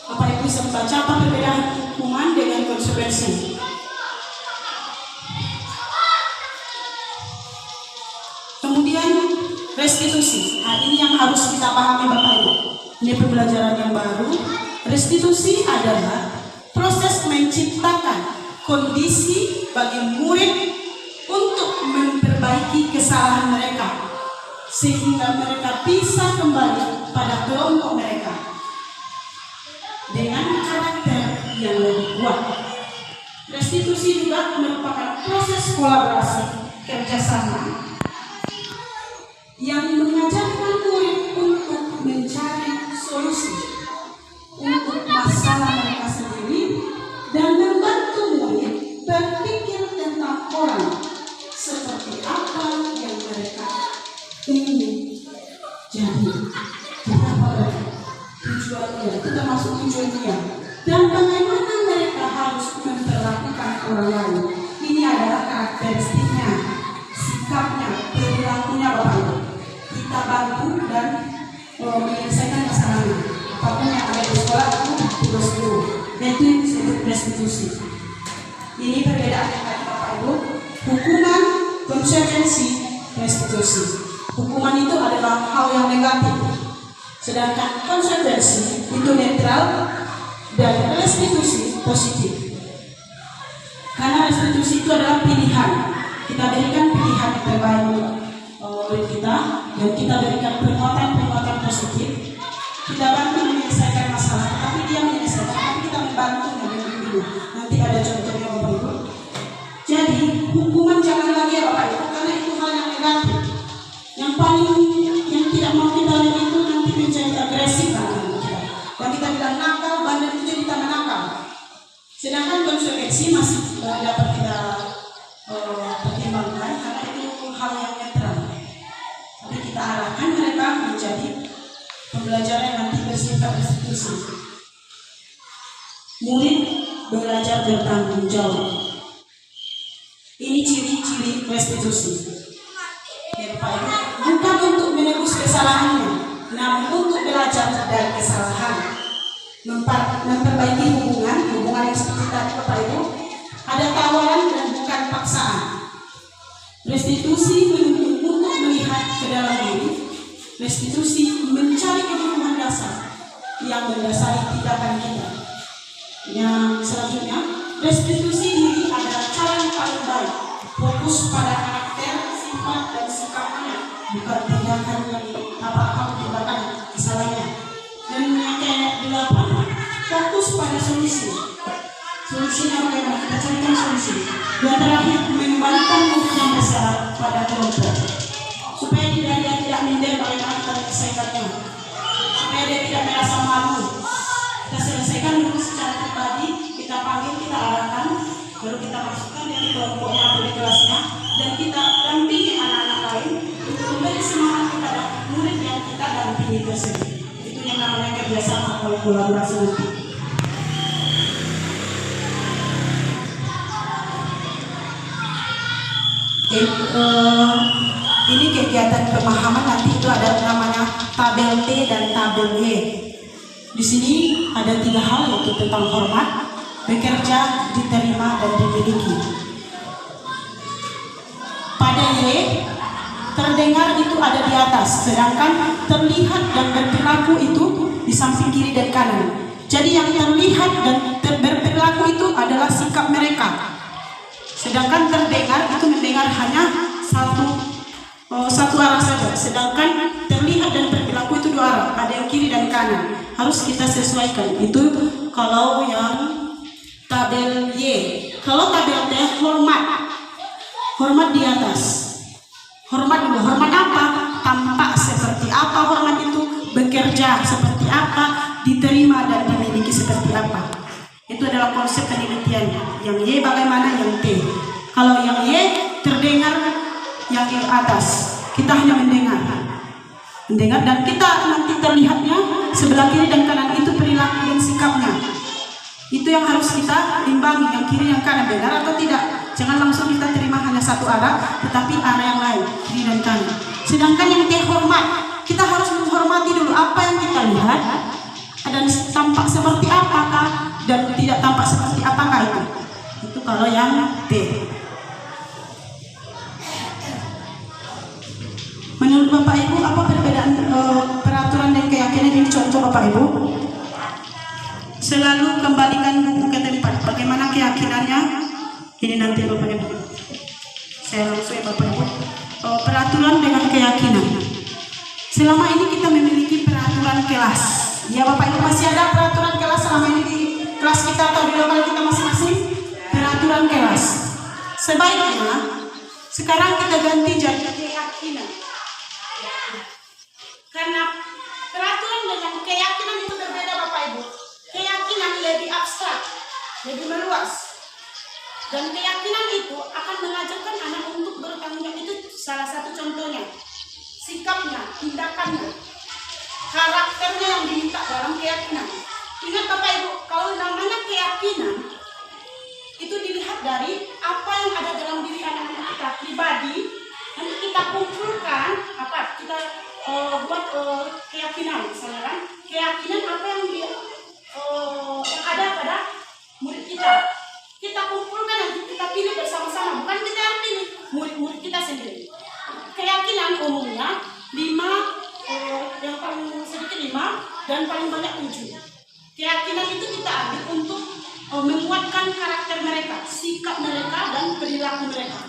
Bapak Ibu bisa membaca apa perbedaan hukuman dengan konsekuensi. Kemudian restitusi. Nah, ini yang harus kita pahami Bapak Ibu. Ini pembelajaran yang baru. Restitusi adalah proses menciptakan kondisi bagi murid untuk memperbaiki kesalahan mereka sehingga mereka bisa kembali pada kelompok mereka dengan karakter yang lebih kuat. Restitusi juga merupakan proses kolaborasi kerjasama yang mengajarkan murid untuk mencari solusi untuk masalah mereka sendiri dan membantu murid berpikir tentang orang seperti apa yang mereka ingin jadi, apa tujuannya, itu termasuk tujuannya, dan bagaimana mereka harus memperlakukan orang lain. Ini adalah karakteristiknya, sikapnya, perilakunya Bapak Ibu. Kita bantu dan menyelesaikan masalahnya. Apapun yang ada di sekolah itu tugas guru. Itu yang disebut restitusi. Ini perbedaan yang tadi Bapak Ibu. Hukuman, konsekuensi, restitusi. Hukuman itu adalah hal yang negatif, sedangkan konsekuensi itu netral dan restitusi positif. Karena restitusi itu adalah pilihan. Kita berikan pilihan yang terbaik oleh kita dan kita berikan penguatan positif. Kita bantu menyelesaikan masalah, tapi dia menyelesaikan, tapi kita membantu membimbingnya. Nanti ada contohnya Bapak Ibu. Jadi hukuman jangan lagi ya Bapak Ibu, karena itu hal yang negatif. Yang konsekuensi masih dapat kita pertimbangkan karena itu hal yang netral. Tapi kita arahkan mereka menjadi pembelajaran yang nanti bersifat restitusi. Murid belajar bertanggung jawab. Ini ciri-ciri restitusi. Ya, Pak Ibu, bukan untuk menebus kesalahannya, namun untuk belajar dari kesalahan, memperbaiki hubungan yang seperti tadi Bapak Ibu. Ada tawaran dan bukan paksaan. Restitusi menuntut untuk melihat ke dalam diri. Restitusi mencari kebutuhan dasar yang mendasari tindakan kita. Yang selanjutnya, restitusi diri adalah cara yang paling baik. Fokus pada karakter, sifat, dan sikapnya, bukan tindakan yang tindakan kesalahannya. Dan yang ke-8, fokus pada solusi. Solusinya bagaimana? Kita carikan solusi. Dan terakhir, mengembalikan murid yang besar pada kelompok. Supaya dia tidak minder bagaimana kita menyelesaikannya. Supaya dia tidak merasa malu. Kita selesaikan dulu secara pribadi, kita panggil, kita arahkan, baru kita masukkan dia di kelompoknya atau di kelasnya, dan kita dampingi anak-anak lain untuk memberi semangat kepada murid yang kita dampingi tersebut. Itu yang namanya kerjasama atau kolaborasi nanti. Ini kegiatan pemahaman nanti itu ada namanya tabel T dan tabel Y. Di sini ada 3 hal yaitu tentang hormat, bekerja, diterima, dan dimiliki. Pada Y, terdengar itu ada di atas, sedangkan terlihat dan berperilaku itu di samping kiri dan kanan. Jadi yang terlihat dan berperilaku itu adalah sikap mereka. Sedangkan terdengar itu mendengar hanya satu arah saja. Sedangkan terlihat dan berperilaku itu 2 arah, ada yang kiri dan kanan. Harus kita sesuaikan. Itu kalau yang tabel Y. Kalau tabel T, hormat di atas. Hormat dulu. Hormat apa? Tampak seperti apa hormat itu, bekerja seperti apa, diterima dan dimiliki seperti apa. Itu adalah konsep penelitiannya. Yang Y bagaimana, yang T. Kalau yang Y terdengar, yang di atas kita hanya mendengar dan kita nanti terlihatnya sebelah kiri dan kanan itu perilaku dan sikapnya. Itu yang harus kita imbangi, yang kiri yang kanan benar atau tidak. Jangan langsung kita terima hanya satu arah, tetapi arah yang lain, kiri dan kanan. Sedangkan yang T, hormat, kita harus menghormati dulu apa yang kita lihat dan tampak seperti apakah dan tidak tampak seperti apakah itu. Itu kalau yang T. Menurut Bapak Ibu, apa perbedaan peraturan dan keyakinan ini? Contoh Bapak Ibu, selalu kembalikan buku ke tempat. Bagaimana keyakinannya? Ini nanti Bapak Ibu. Saya langsung ya Bapak Ibu. Peraturan dengan keyakinan. Selama ini kita memiliki peraturan kelas. Ya Bapak Ibu, masih ada peraturan kelas selama ini di kelas kita atau di lokal kita masing-masing? Peraturan kelas. Sebaiknya sekarang kita ganti jadi keyakinan. Karena peraturan dengan keyakinan itu berbeda Bapak Ibu. Keyakinan lebih abstrak, lebih meluas. Dan keyakinan itu akan mengajarkan anak untuk bertanggung jawab. Itu salah satu contohnya. Sikapnya, tindakannya, karakternya yang diminta dalam keyakinan. Ingat Bapak Ibu, kalau namanya keyakinan itu dilihat dari apa yang ada dalam diri anak-anak kita pribadi. Nanti kita kumpulkan kita buat keyakinan, misalnya kan, keyakinan apa yang ada pada murid kita. Kita kumpulkan nanti kita pilih bersama-sama, bukan kita yang pilih, murid-murid kita sendiri. Keyakinan umumnya 5, yang paling sedikit 5 dan paling banyak 7. Keyakinan itu kita ambil untuk menguatkan karakter mereka, sikap mereka dan perilaku mereka.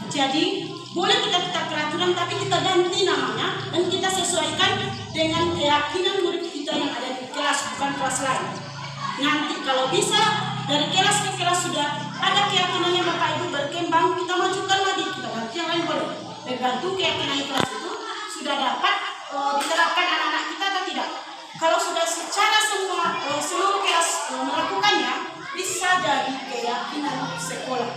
Jadi boleh kita tetap peraturan tapi kita ganti namanya dan kita sesuaikan dengan keyakinan murid kita yang ada di kelas, bukan kelas lain. Nanti kalau bisa dari kelas ke kelas sudah ada keyakinannya Bapak Ibu berkembang, kita majukan lagi, kita ganti yang lain boleh. Tergantung keyakinan kelas itu sudah dapat diterapkan anak-anak kita atau tidak. Kalau sudah secara seluruh kelas melakukannya, bisa jadi keyakinan sekolah.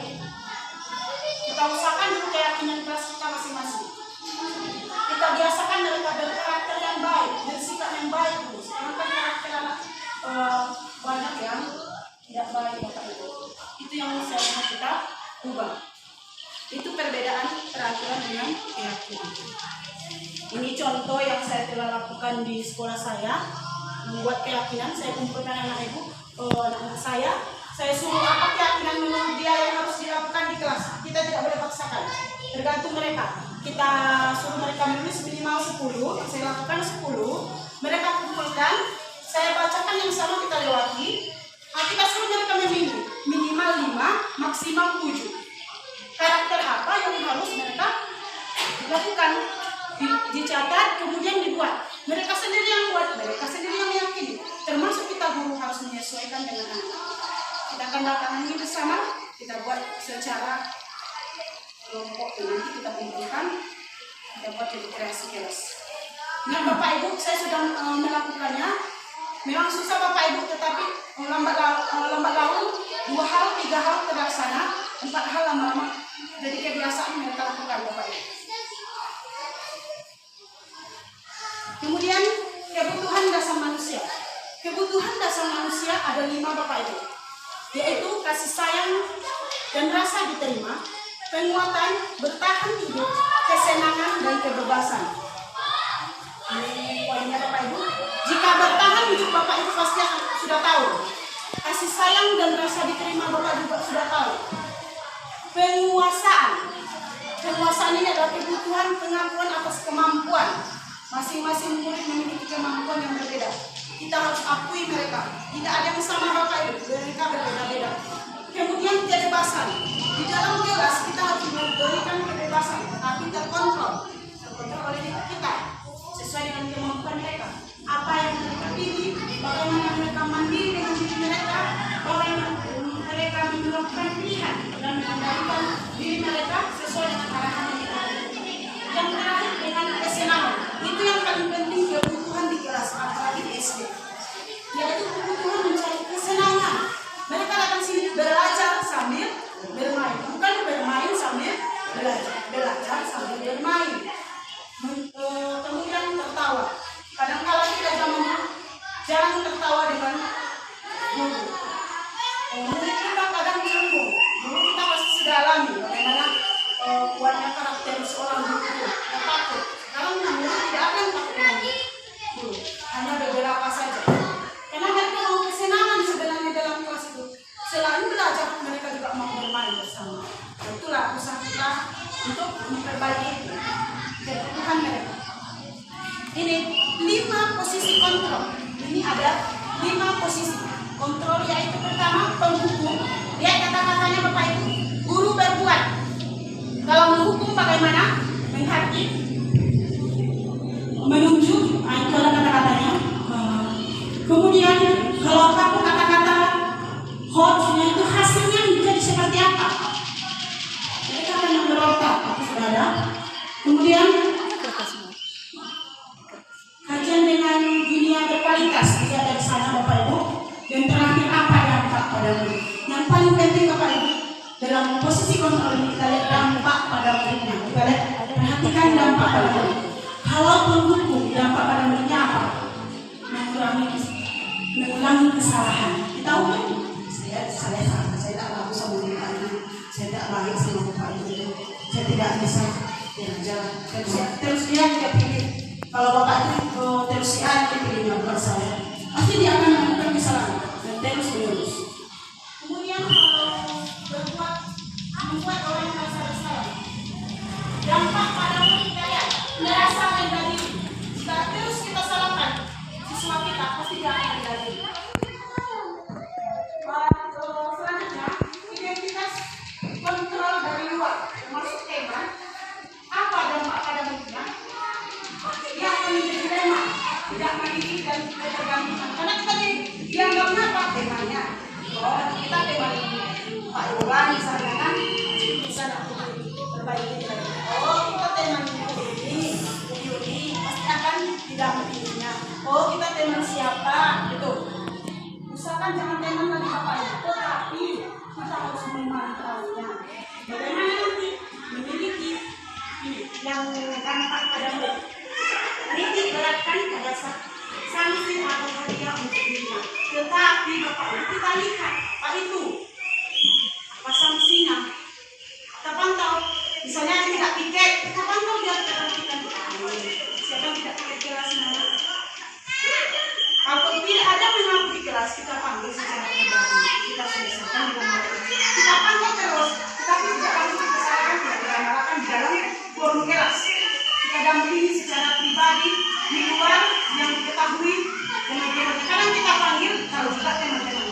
Kita usahakan dulu keyakinan kelas kita masing-masing. Kita biasakan mereka berkarakter yang baik, bersikap yang baik dulu. Sekarang kan karakter anak banyak yang tidak baik Bapak Ibu. Itu yang saya mau kita ubah. Itu perbedaan peraturan dengan keyakinan. Ini contoh yang saya telah lakukan di sekolah saya, membuat keyakinan. Saya kumpulkan anak-anak saya suruh apa keyakinan menurut dia yang harus dilakukan di kelas. Kita tidak boleh paksakan, tergantung mereka. Kita suruh mereka menulis minimal 10, yang saya lakukan 10. Mereka kumpulkan, saya bacakan yang sama, kita lewati. Kita suruh mereka memilih minimal 5, maksimal 7. Karakter apa yang harus mereka lakukan, dicatat, kemudian dibuat. Mereka sendiri yang buat, mereka sendiri yang meyakini. Termasuk kita guru harus menyesuaikan dengan anak. Kita akan datangani bersama, kita buat secara kelompok, nanti kita kumpulkan, kita buat jadi kreasi kelas. Nah Bapak Ibu, saya sudah melakukannya. Memang susah Bapak Ibu, tetapi lambat laun 2 hal, 3 hal terlaksana, 4 hal lama-lama jadi kebiasaan mereka lakukan Bapak Ibu. Kemudian kebutuhan dasar manusia. Kebutuhan dasar manusia ada 5 Bapak Ibu, yaitu kasih sayang dan rasa diterima, penguatan, bertahan hidup, kesenangan dan kebebasan. Ini poinnya Bapak Ibu. Jika bertahan hidup Bapak Ibu pasti sudah tahu. Kasih sayang dan rasa diterima Bapak juga sudah tahu. Penguasaan. Penguasaan ini adalah kebutuhan pengakuan atas kemampuan. Masing-masing murid memiliki kemampuan yang berbeda. Kita harus akui mereka. Tidak ada yang sama Bapak Ibu, mereka berbeda-beda. Kemudian kebebasan. Di dalam kelas kita harus memberikan kebebasan, tapi terkontrol oleh kita sesuai dengan kemampuan mereka. Apa yang mereka pilih, bagaimana mereka mandiri dengan diri mereka, bagaimana mereka melakukan pilihan dan mengendalikan diri mereka sesuai dengan arahan yang kita berikan. Yang terakhir dengan kesenangan. Itu yang paling penting, kebutuhan di kelas, apalagi di SD, yaitu kebutuhan mencari kesenangan. Mereka akan sini belajar sambil bermain, bukan bermain sambil belajar sambil bermain. Kemudian tertawa. Kadang-kala kita jangan tertawa dengan guru. Murid kita kadang cemburu. Dulu kita pasti sudah alami bagaimana kuatnya karakter seorang guru itu. Takut. Sekarang murid tidak ada yang takut dengan guru. Hanya beberapa saja. Karena mereka mau kesenangan sebenarnya dalam kelas itu. Selain belajar, mereka juga mau bermain bersama. Itulah usaha kita untuk memperbaiki kebutuhan mereka. Ini 5 posisi kontrol. Ini ada 5 posisi kontrol, yaitu pertama penghukum. Lihat kata-katanya Bapak Ibu. Guru berbuat. Kalau menghukum bagaimana? Menghakimi, menunjuk. Itu ada kata-katanya. Kemudian kalau kamu kata-kata hotnya itu hasilnya menjadi seperti apa? Mereka akan memberontak. Sudah ada. Kemudian kajian dengan dunia berkualitas tidak dari sana Bapak Ibu. Dan terakhir apa dampak pada murid? Yang paling penting Bapak Ibu, dalam posisi kontrol ini kita lihat dampak pada muridnya. Kita lihat, perhatikan dampak pada murid. Kalau penghukum, dampak pada muridnya apa? Mengulangi kesalahan. Kita tahu saya salah, saya tak bagus sama mereka, saya tak baik sama Bapak Ibu, saya tidak bisa jalan. Terus dia tidak pilih. Kalau Bapak itu terus dia pilihnya bukan saya, pasti dia akan melakukan kesalahan dan terus menerus. Kemudian membuat orang merasa bersalah. Dampak pada murid kita merasa rendah diri. Jika terus kita salahkan siswa kita, pasti dia akan rendah diri. Selanjutnya, identitas kontrol dari luar, termasuk tema. Apa dampak pada muridnya? Dia akan menjadi lemah, tidak mandiri dan tidak tergantung. Karena kita dianggapnya apa temanya? Oh, kita tema ini Pak Yolan misalnya kan bisa perbaiki lagi. Oh, kita tema ini pasti akan tidak mandirinya. Oh, kita teman siapa? Gitu. Misalkan jangan teman lagi Bapak Ibu. sanksi atau hadiah untuk dirinya. Tetapi Bapak Ibu kita lihat apa itu, apa sanksinya. Kita pantau, misalnya tidak piket, kita pantau dia ketertiban. Siapa yang tidak piket kelasnya? Kalau tidak ada mengaku di kelas, kita panggil secara pribadi, kita selesaikan dengan baik. Kita pantau terus, tetapi tidak langsung kita salahkan, tidak kita marahkan di dalam forum kelas. Kita dampingi secara pribadi di luar yang diketahui teman-teman. Kadang kita panggil kalau juga teman-teman.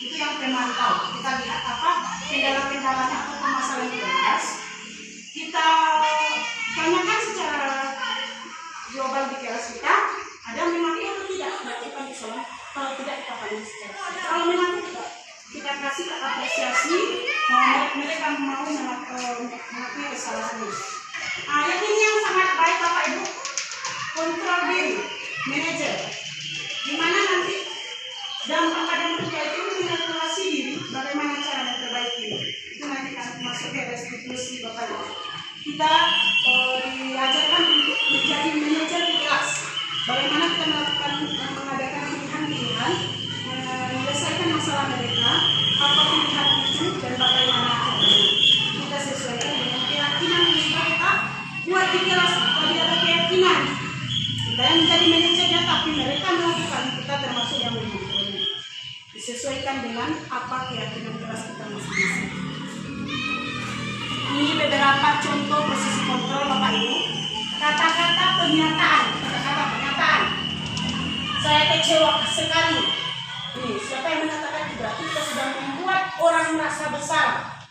Itu yang pemantau. Kita lihat apa kendala-kendalanya atau permasalahan di kelas. Kita tanyakan secara global di kelas kita. Ada memang atau tidak melakukan kesalahan. Kalau tidak kita panggil secara. Kalau memang tidak, kita kasih apresiasi. Mereka mau mengakui kesalahannya. Yang ini yang sangat baik Bapak Ibu, kontrol diri, manajer. Dimana nanti dampak pada mereka itu mengevaluasi diri, bagaimana cara memperbaiki. Itu nanti akan masuk ke restitusi Bapak Ibu. Kita diajarkan untuk menjadi manajer di kelas. Bagaimana kita mengadakan pilihan-pilihan, menyelesaikan masalah mereka, apa pilihan itu dan bagaimana caranya. Kita sesuaikan dengan keyakinan yang sudah kita buat di kelas. Kalau tidak ada keyakinan, kita yang menjadi manajernya, tapi mereka melakukan, kita termasuk yang mengontrolnya. Disesuaikan dengan apa keyakinan kelas kita masing-masing. Ini beberapa contoh posisi kontrol Bapak Ibu. Kata-kata pernyataan. Saya kecewa sekali. Ini siapa yang mengatakan juga kita sudah membuat orang merasa bersalah.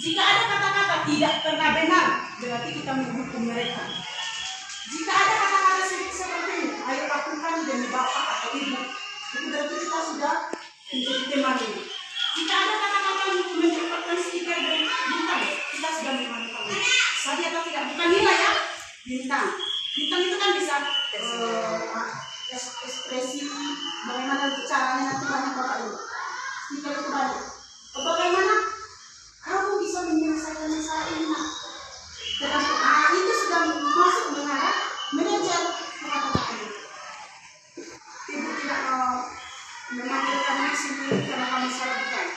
Jika ada kata-kata tidak pernah benar, berarti kita menghukum mereka. Jika ada kata-kata seperti ini, ayo lakukan demi bapak atau ibu, itu berarti kita sudah menjadi teman. Jika ada kata-kata menyebabkan stiker dan bintang, kita sudah memantau. Saja atau tidak, bukan nilai ya, bintang. Bintang itu kan bisa ekspresi bagaimana caranya nanti banyak Bapak Ibu. Stiker itu banyak. Bagaimana kamu bisa menyelesaikan masalah ini? Itu sudah masuk mengarah manajer mengatakan ini. Ibu tidak memanggil kamu di sini karena kamu salah, bukan.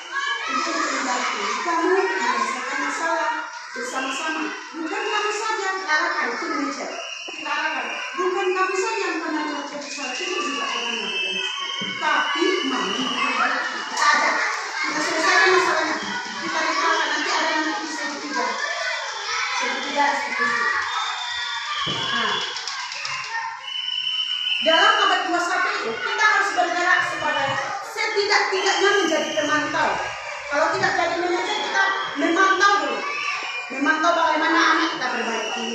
Ibu membantu kamu menyelesaikan masalah bersama-sama. Bukan kamu saja arahkan, itu manajer. Kita arahkan. Bukan kamu saja yang pernah melakukan sesuatu, itu juga pernah melakukan. Tapi mau memperbaiki. Kita ada. Kita selesaikan masalahnya. Kita lihat nanti ada yang bisa ketiga. Ketiga restitusi. Dalam abad 21 itu kita harus bergerak supaya setidak-tidaknya menjadi pemantau. Kalau tidak jadi manajer, kita memantau dulu. Memantau bagaimana anak kita perbaiki,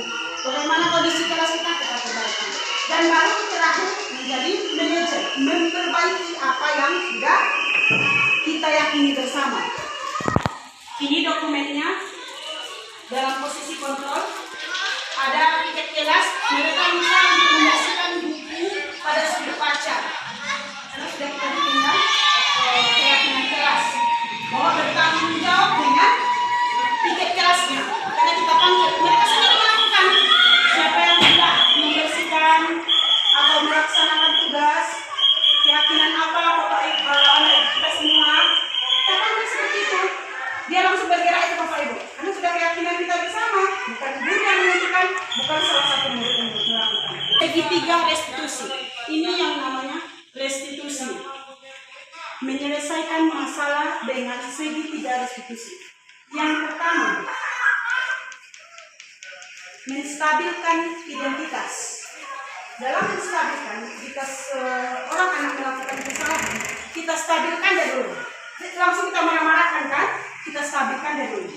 bagaimana kondisi kelas kita perbaiki. Dan baru terakhir menjadi manajer, memperbaiki apa yang sudah kita yakini bersama. Ini dokumennya dalam posisi kontrol. Ada tiket kelas, mereka bisa membersihkan buku pada sudut kaca. Karena sudah kita tinggal keyakinan kelas bahwa bertanggung jawab dengan tiket kelasnya. Karena kita panggil, mereka sendiri melakukan. Siapa yang tidak membersihkan atau melaksanakan tugas, keyakinan apa Bapak Ibu, anak kita semua, kita panggil seperti itu. Dia langsung bergerak itu Bapak Ibu. Karena sudah keyakinan kita bersama, bukan guru yang menentukan, bukan salah satu murid yang melakukan. Segitiga restitusi. Ini yang namanya restitusi. Menyelesaikan masalah dengan segitiga restitusi. Yang pertama, menstabilkan identitas. Dalam menstabilkan, jika seorang anak melakukan kesalahan, kita stabilkan dia dulu. Langsung kita marah-marahkan kan? Kita stabilkan dia dulu.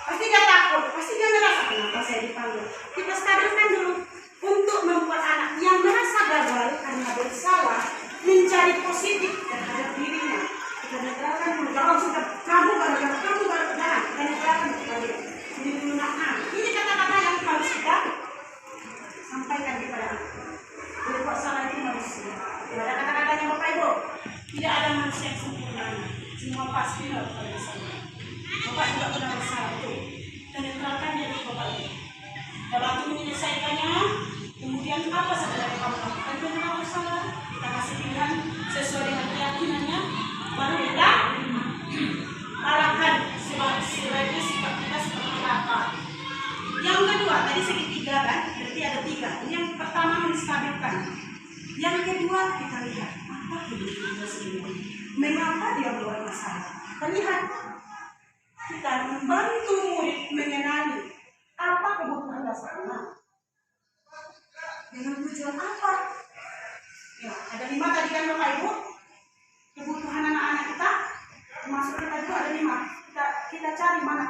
Pasti dia takut, pasti dia merasa kenapa saya dipanggil. Kita stabilkan dulu untuk membuat anak yang merasa gagal karena bersalah mencari positif terhadap dirinya. Kita netralkan dulu. Kalau sudah kamu gagal, jangan. Kita netralkan kembali. Ini kata-kata yang harus kita sampaikan kepada anak. Berbuat salah itu manusia. Ada kata-katanya Bapak Ibu. Tidak ada manusia yang sempurna. Semua pasti melakukan kesalahan. Bapak juga pernah bersalah itu. Kita netralkan dia di Bapak Ibu. Dan waktu menyelesaikannya, kemudian apa sebenarnya kamu lakukan? Kita bersalah. Kita Yang kedua, kita lihat apa kebutuhannya sendiri. Mengapa dia buat masalah? Lihat, kita membantu murid mengenali apa kebutuhan dasarnya. Dengan tujuan apa? Ya, ada 5 tadi kan Bapak Ibu. Kebutuhan anak-anak kita, termasuk kita juga ada 5. Kita cari mana.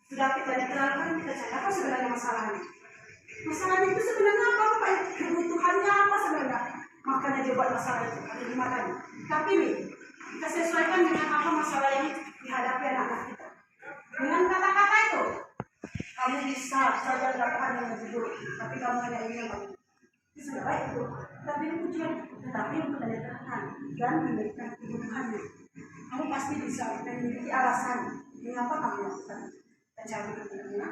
Sudah kita diterangkan, kita cari apa sebenarnya masalahnya. Masalahnya itu sebenarnya apa Bapak Ibu? Kebutuhannya apa sebenarnya? Makanya dia buat masalah itu, ada 5 tadi. Tapi nih, kita sesuaikan dengan apa masalah yang dihadapi anak-anak kita. Dengan kata-kata itu, kamu bisa saja dapat yang lebih buruk, tapi kamu hanya ingin apa? Itu sudah baik itu. Tapi itu tujuan, tetapi untuk mendatangkan dan memberikan kebutuhannya. Kamu pasti bisa memiliki alasan mengapa kamu lakukan pencari kebutuhannya.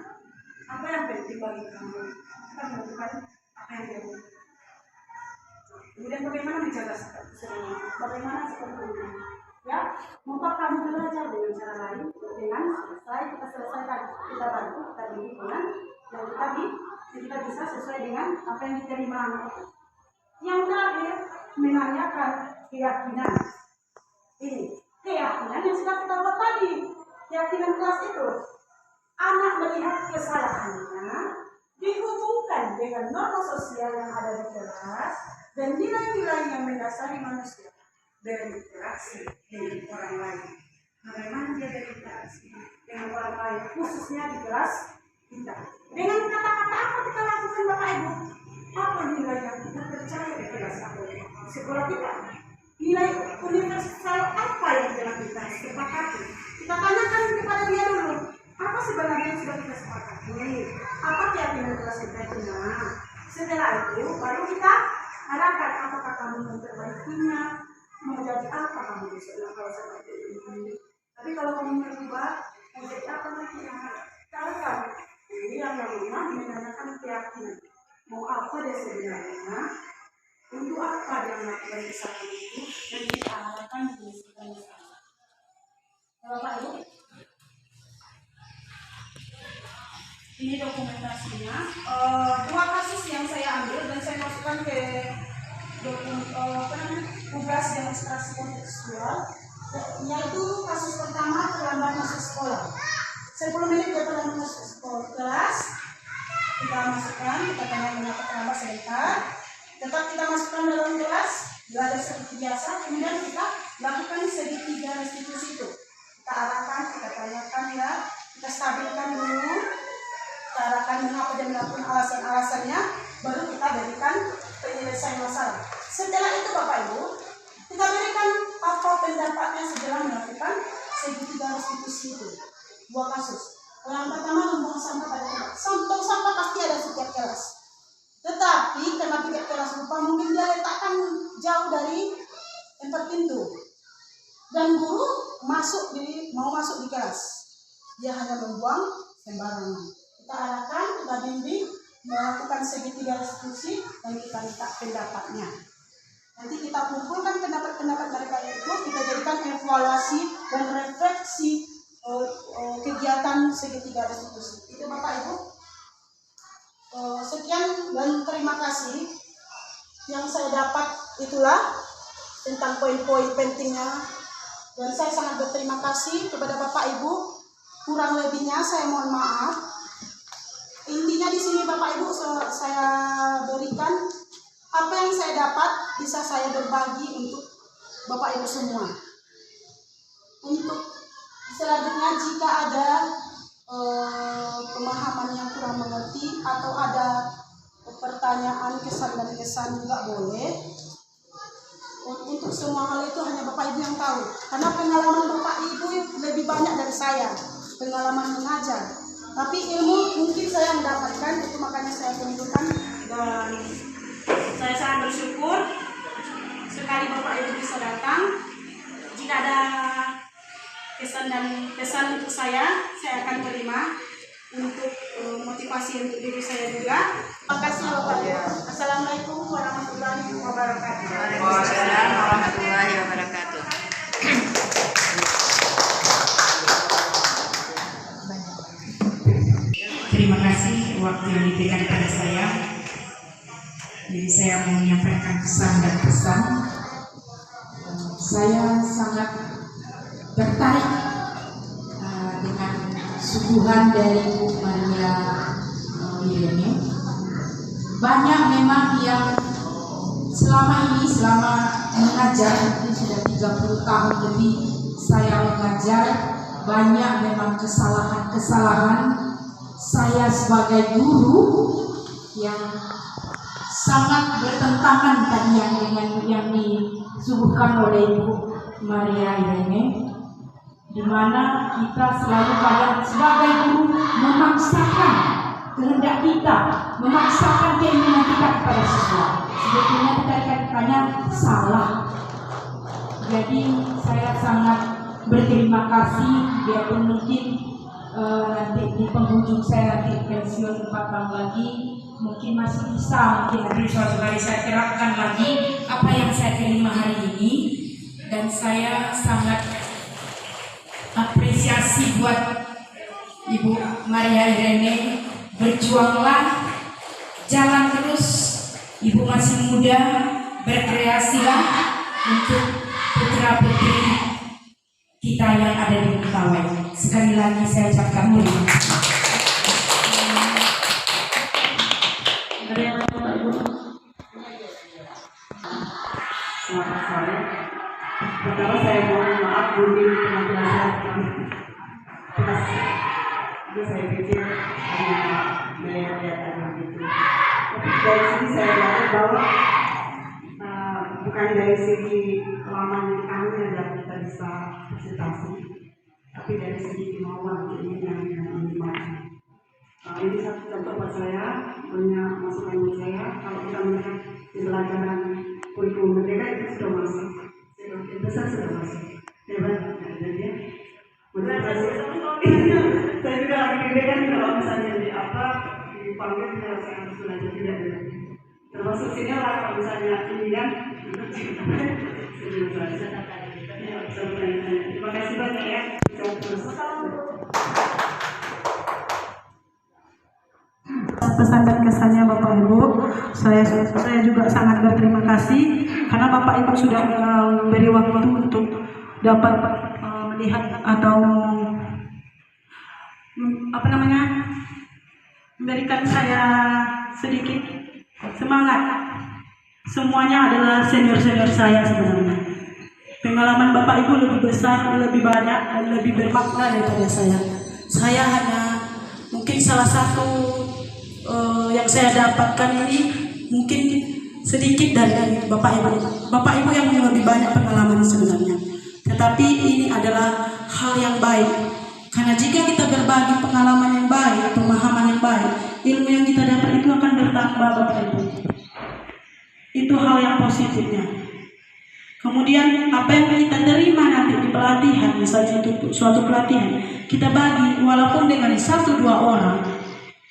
Apa yang penting bagi kamu? Kita melakukan apa yang dia mau. Kemudian bagaimana menjaga kesenangan? Bagaimana seperti ini? Ya, maka kamu belajar dengan cara lain, dengan selesai kita selesaikan, kita bantu, kita didik dengan yang kita bisa sesuai dengan apa yang diterima anak itu. Yang terakhir, menanyakan keyakinan. Ini keyakinan yang sudah kita buat tadi, keyakinan kelas itu. Anak melihat kesalahannya dihubungkan dengan norma sosial yang ada di kelas dan nilai-nilai yang mendasari manusia berinteraksi dengan orang lain. Bagaimana dia berinteraksi dengan orang lain, khususnya di kelas kita. Dengan kata-kata apa kita lakukan Bapak Ibu? Apa nilai yang kita percaya di kelas aku? Sekolah kita. Nilai universal apa yang telah kita sepakati? Kita tanyakan kepada dia dulu. Apa sebenarnya yang sudah kita sepakati? Apa keyakinan kelas kita itu? Setelah itu baru kita harapkan apakah kamu memperbaikinya, mau jadi apa kamu besok kalau seperti ini. Tapi kalau kamu merubah, mau jadi apa lagi? Katakan, ini yang namanya menanyakan keyakinan. Mau apa dia sebenarnya? Untuk apa dia melakukan kesalahan itu? Dan kita harapkan menyelesaikan masalah. Bapak Ibu, ini dokumentasinya. 2 kasus yang saya ambil dan saya masukkan ke tugas demonstrasi kontekstual, yaitu kasus pertama terlambat masuk sekolah. 10 menit dia terlambat masuk sekolah kelas, kita masukkan, kita tanya mengapa terlambat sebentar, tetap kita masukkan dalam kelas, belajar seperti biasa, kemudian kita lakukan segitiga restitusi itu. Kita arahkan, kita tanyakan ya, kita stabilkan dulu, kita arahkan mengapa dia melakukan alasan-alasannya, baru kita berikan penyelesaian masalah. Setelah itu Bapak Ibu, kita berikan apa pendapatnya setelah melakukan segitiga restitusi itu. 2 kasus. Yang pertama membuang sampah pada tempat. Tong sampah pasti ada setiap kelas. Tetapi karena tiap kelas lupa, mungkin dia letakkan jauh dari tempat pintu. Dan guru mau masuk di kelas. Dia hanya membuang sembarangan. Kita arahkan, kita bimbing, melakukan segitiga restitusi dan kita minta pendapatnya. Nanti kita kumpulkan pendapat-pendapat mereka itu, kita jadikan evaluasi dan refleksi kegiatan segitiga restitusi. Itu Bapak Ibu. Sekian dan terima kasih. Yang saya dapat itulah tentang poin-poin pentingnya. Dan saya sangat berterima kasih kepada Bapak Ibu. Kurang lebihnya saya mohon maaf. Intinya di sini Bapak Ibu saya berikan apa yang saya dapat bisa saya berbagi untuk Bapak Ibu semua. Untuk selanjutnya jika ada pemahaman yang kurang mengerti atau ada pertanyaan kesan dan kesan juga boleh. Untuk semua hal itu hanya Bapak Ibu yang tahu. Karena pengalaman Bapak Ibu lebih banyak dari saya, pengalaman mengajar. Tapi ilmu mungkin saya mendapatkan, itu makanya saya kumpulkan. Dan saya sangat bersyukur sekali Bapak Ibu bisa datang. Jika ada kesan untuk saya akan terima untuk motivasi untuk diri saya juga. Terima kasih Bapak Ibu. Assalamualaikum warahmatullahi wabarakatuh. Waalaikumsalam warahmatullahi wabarakatuh. Terima kasih waktu yang diberikan pada saya. Jadi saya mau menyampaikan kesan dan pesan. Saya sangat tertarik dengan suguhan dari Bu Maria Irene. Banyak memang yang selama mengajar, ini sudah 30 tahun lebih saya mengajar, banyak memang kesalahan-kesalahan saya sebagai guru yang sangat bertentangan tadi yang disuguhkan oleh Ibu Maria Irene, di mana kita selalu kadang sebagai guru memaksakan kehendak kita, memaksakan keinginan kita kepada siswa. Sebetulnya kita salah. Jadi saya sangat berterima kasih, biarpun mungkin nanti di penghujung saya nanti pensiun 4 tahun lagi, mungkin masih bisa, mungkin nanti suatu hari saya terapkan lagi apa yang saya terima hari ini. Dan saya sangat apresiasi buat Ibu Maria Irene, berjuanglah, jalan terus, Ibu masih muda, berkreasilah untuk putra-putri kita yang ada di Mentawai. Sekali lagi saya ucapkan terima kasih. Ada yang lain Bapak Ibu? Selamat sore. Pertama saya mohon maaf Budi penampilan saya. Itu saya pikir hanya melihat ada begitu. Tapi dari sini saya belajar bahwa bukan dari segi kelamaan kami agar kita bisa presentasi, tapi dari segi kemauan keinginan yang ingin maju. Ini satu contoh buat saya, banyak masukan buat saya. Kalau kita melihat di pelajaran kurikulum merdeka itu sudah masuk, sebagian besar sudah masuk. Hebat, dan dia. Saya juga lagi kan kalau misalnya di apa dipanggil saya harus belajar tidak. Termasuk sini lah kalau misalnya ini kan. Terima kasih banyak ya. Pesan dan kesannya Bapak Ibu, saya juga sangat berterima kasih karena Bapak Ibu sudah memberi waktu untuk dapat melihat atau memberikan saya sedikit semangat. Semuanya adalah senior-senior saya sebenarnya. Pengalaman Bapak Ibu lebih besar, lebih banyak, dan lebih bermakna daripada saya. Saya hanya mungkin salah satu yang saya dapatkan ini mungkin sedikit dari Bapak Ibu. Bapak Ibu yang lebih banyak pengalaman sebenarnya. Tetapi ini adalah hal yang baik. Karena jika kita berbagi pengalaman yang baik, pemahaman yang baik, ilmu yang kita dapat itu akan bertambah Bapak Ibu. Itu hal yang positifnya. Kemudian apa yang kita terima nanti di pelatihan, misalnya itu suatu pelatihan, kita bagi walaupun dengan 1-2 orang,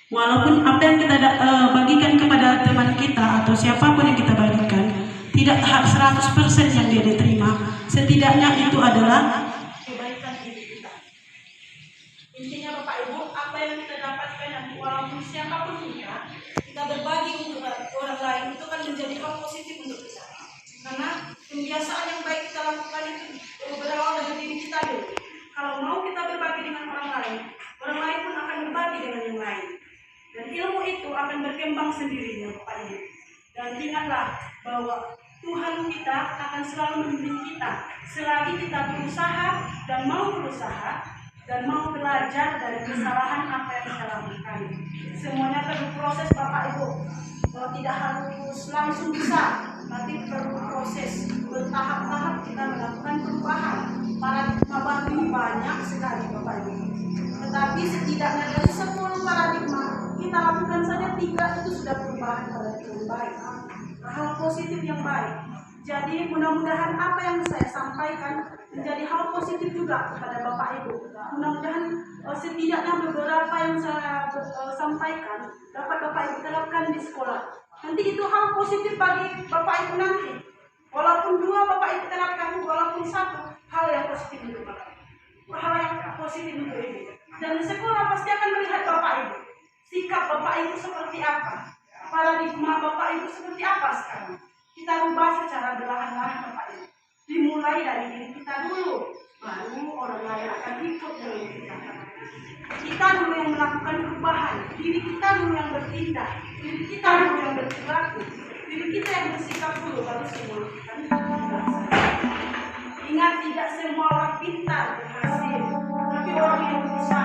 walaupun apa yang kita bagikan kepada teman kita atau siapapun yang kita bagikan, tidak 100% yang dia diterima, setidaknya itu adalah kebaikan diri kita. Intinya Bapak Ibu, apa yang kita dapatkan nanti walaupun siapapun kita berbagi untuk orang lain, itu kan menjadi hal positif untuk kita. Karena kebiasaan yang baik kita lakukan itu berawal dari diri kita dulu. Kalau mau kita berbagi dengan orang lain pun akan berbagi dengan yang lain. Dan ilmu itu akan berkembang sendirinya Bapak Ibu. Dan ingatlah bahwa Tuhan kita akan selalu membimbing kita selagi kita berusaha dan mau belajar dari kesalahan apa yang kita lakukan. Semuanya perlu proses Bapak Ibu. Tidak harus langsung bisa, tapi perlu proses bertahap-tahap kita melakukan perubahan. Paradigma baru banyak sekali Bapak Ibu. Tetapi setidaknya dari 10 paradigma kita lakukan saja 3 itu sudah perubahan pada yang baik. Hal positif yang baik. Jadi mudah-mudahan apa yang saya sampaikan menjadi hal positif juga kepada Bapak Ibu. Mudah-mudahan setidaknya beberapa yang saya sampaikan dapat Bapak Ibu terapkan di sekolah. Nanti itu hal positif bagi Bapak Ibu nanti. Walaupun 2 Bapak Ibu terapkan, walaupun 1 hal yang positif untuk Bapak Ibu. Hal yang positif untuk Ibu. Dan sekolah pasti akan melihat Bapak Ibu. Sikap Bapak Ibu seperti apa. paradigma Bapak Ibu seperti apa sekarang? Kita rubah secara perlahan-lahan Bapak Ibu. Dimulai dari diri kita dulu, baru orang lain akan ikut dengan kita. Kita dulu yang melakukan perubahan, diri kita dulu yang bertindak, diri kita dulu yang berperilaku, diri kita yang bersikap dulu, baru semua akan dilaksanakan. Ingat, tidak semua orang pintar berhasil, tapi orang yang berusaha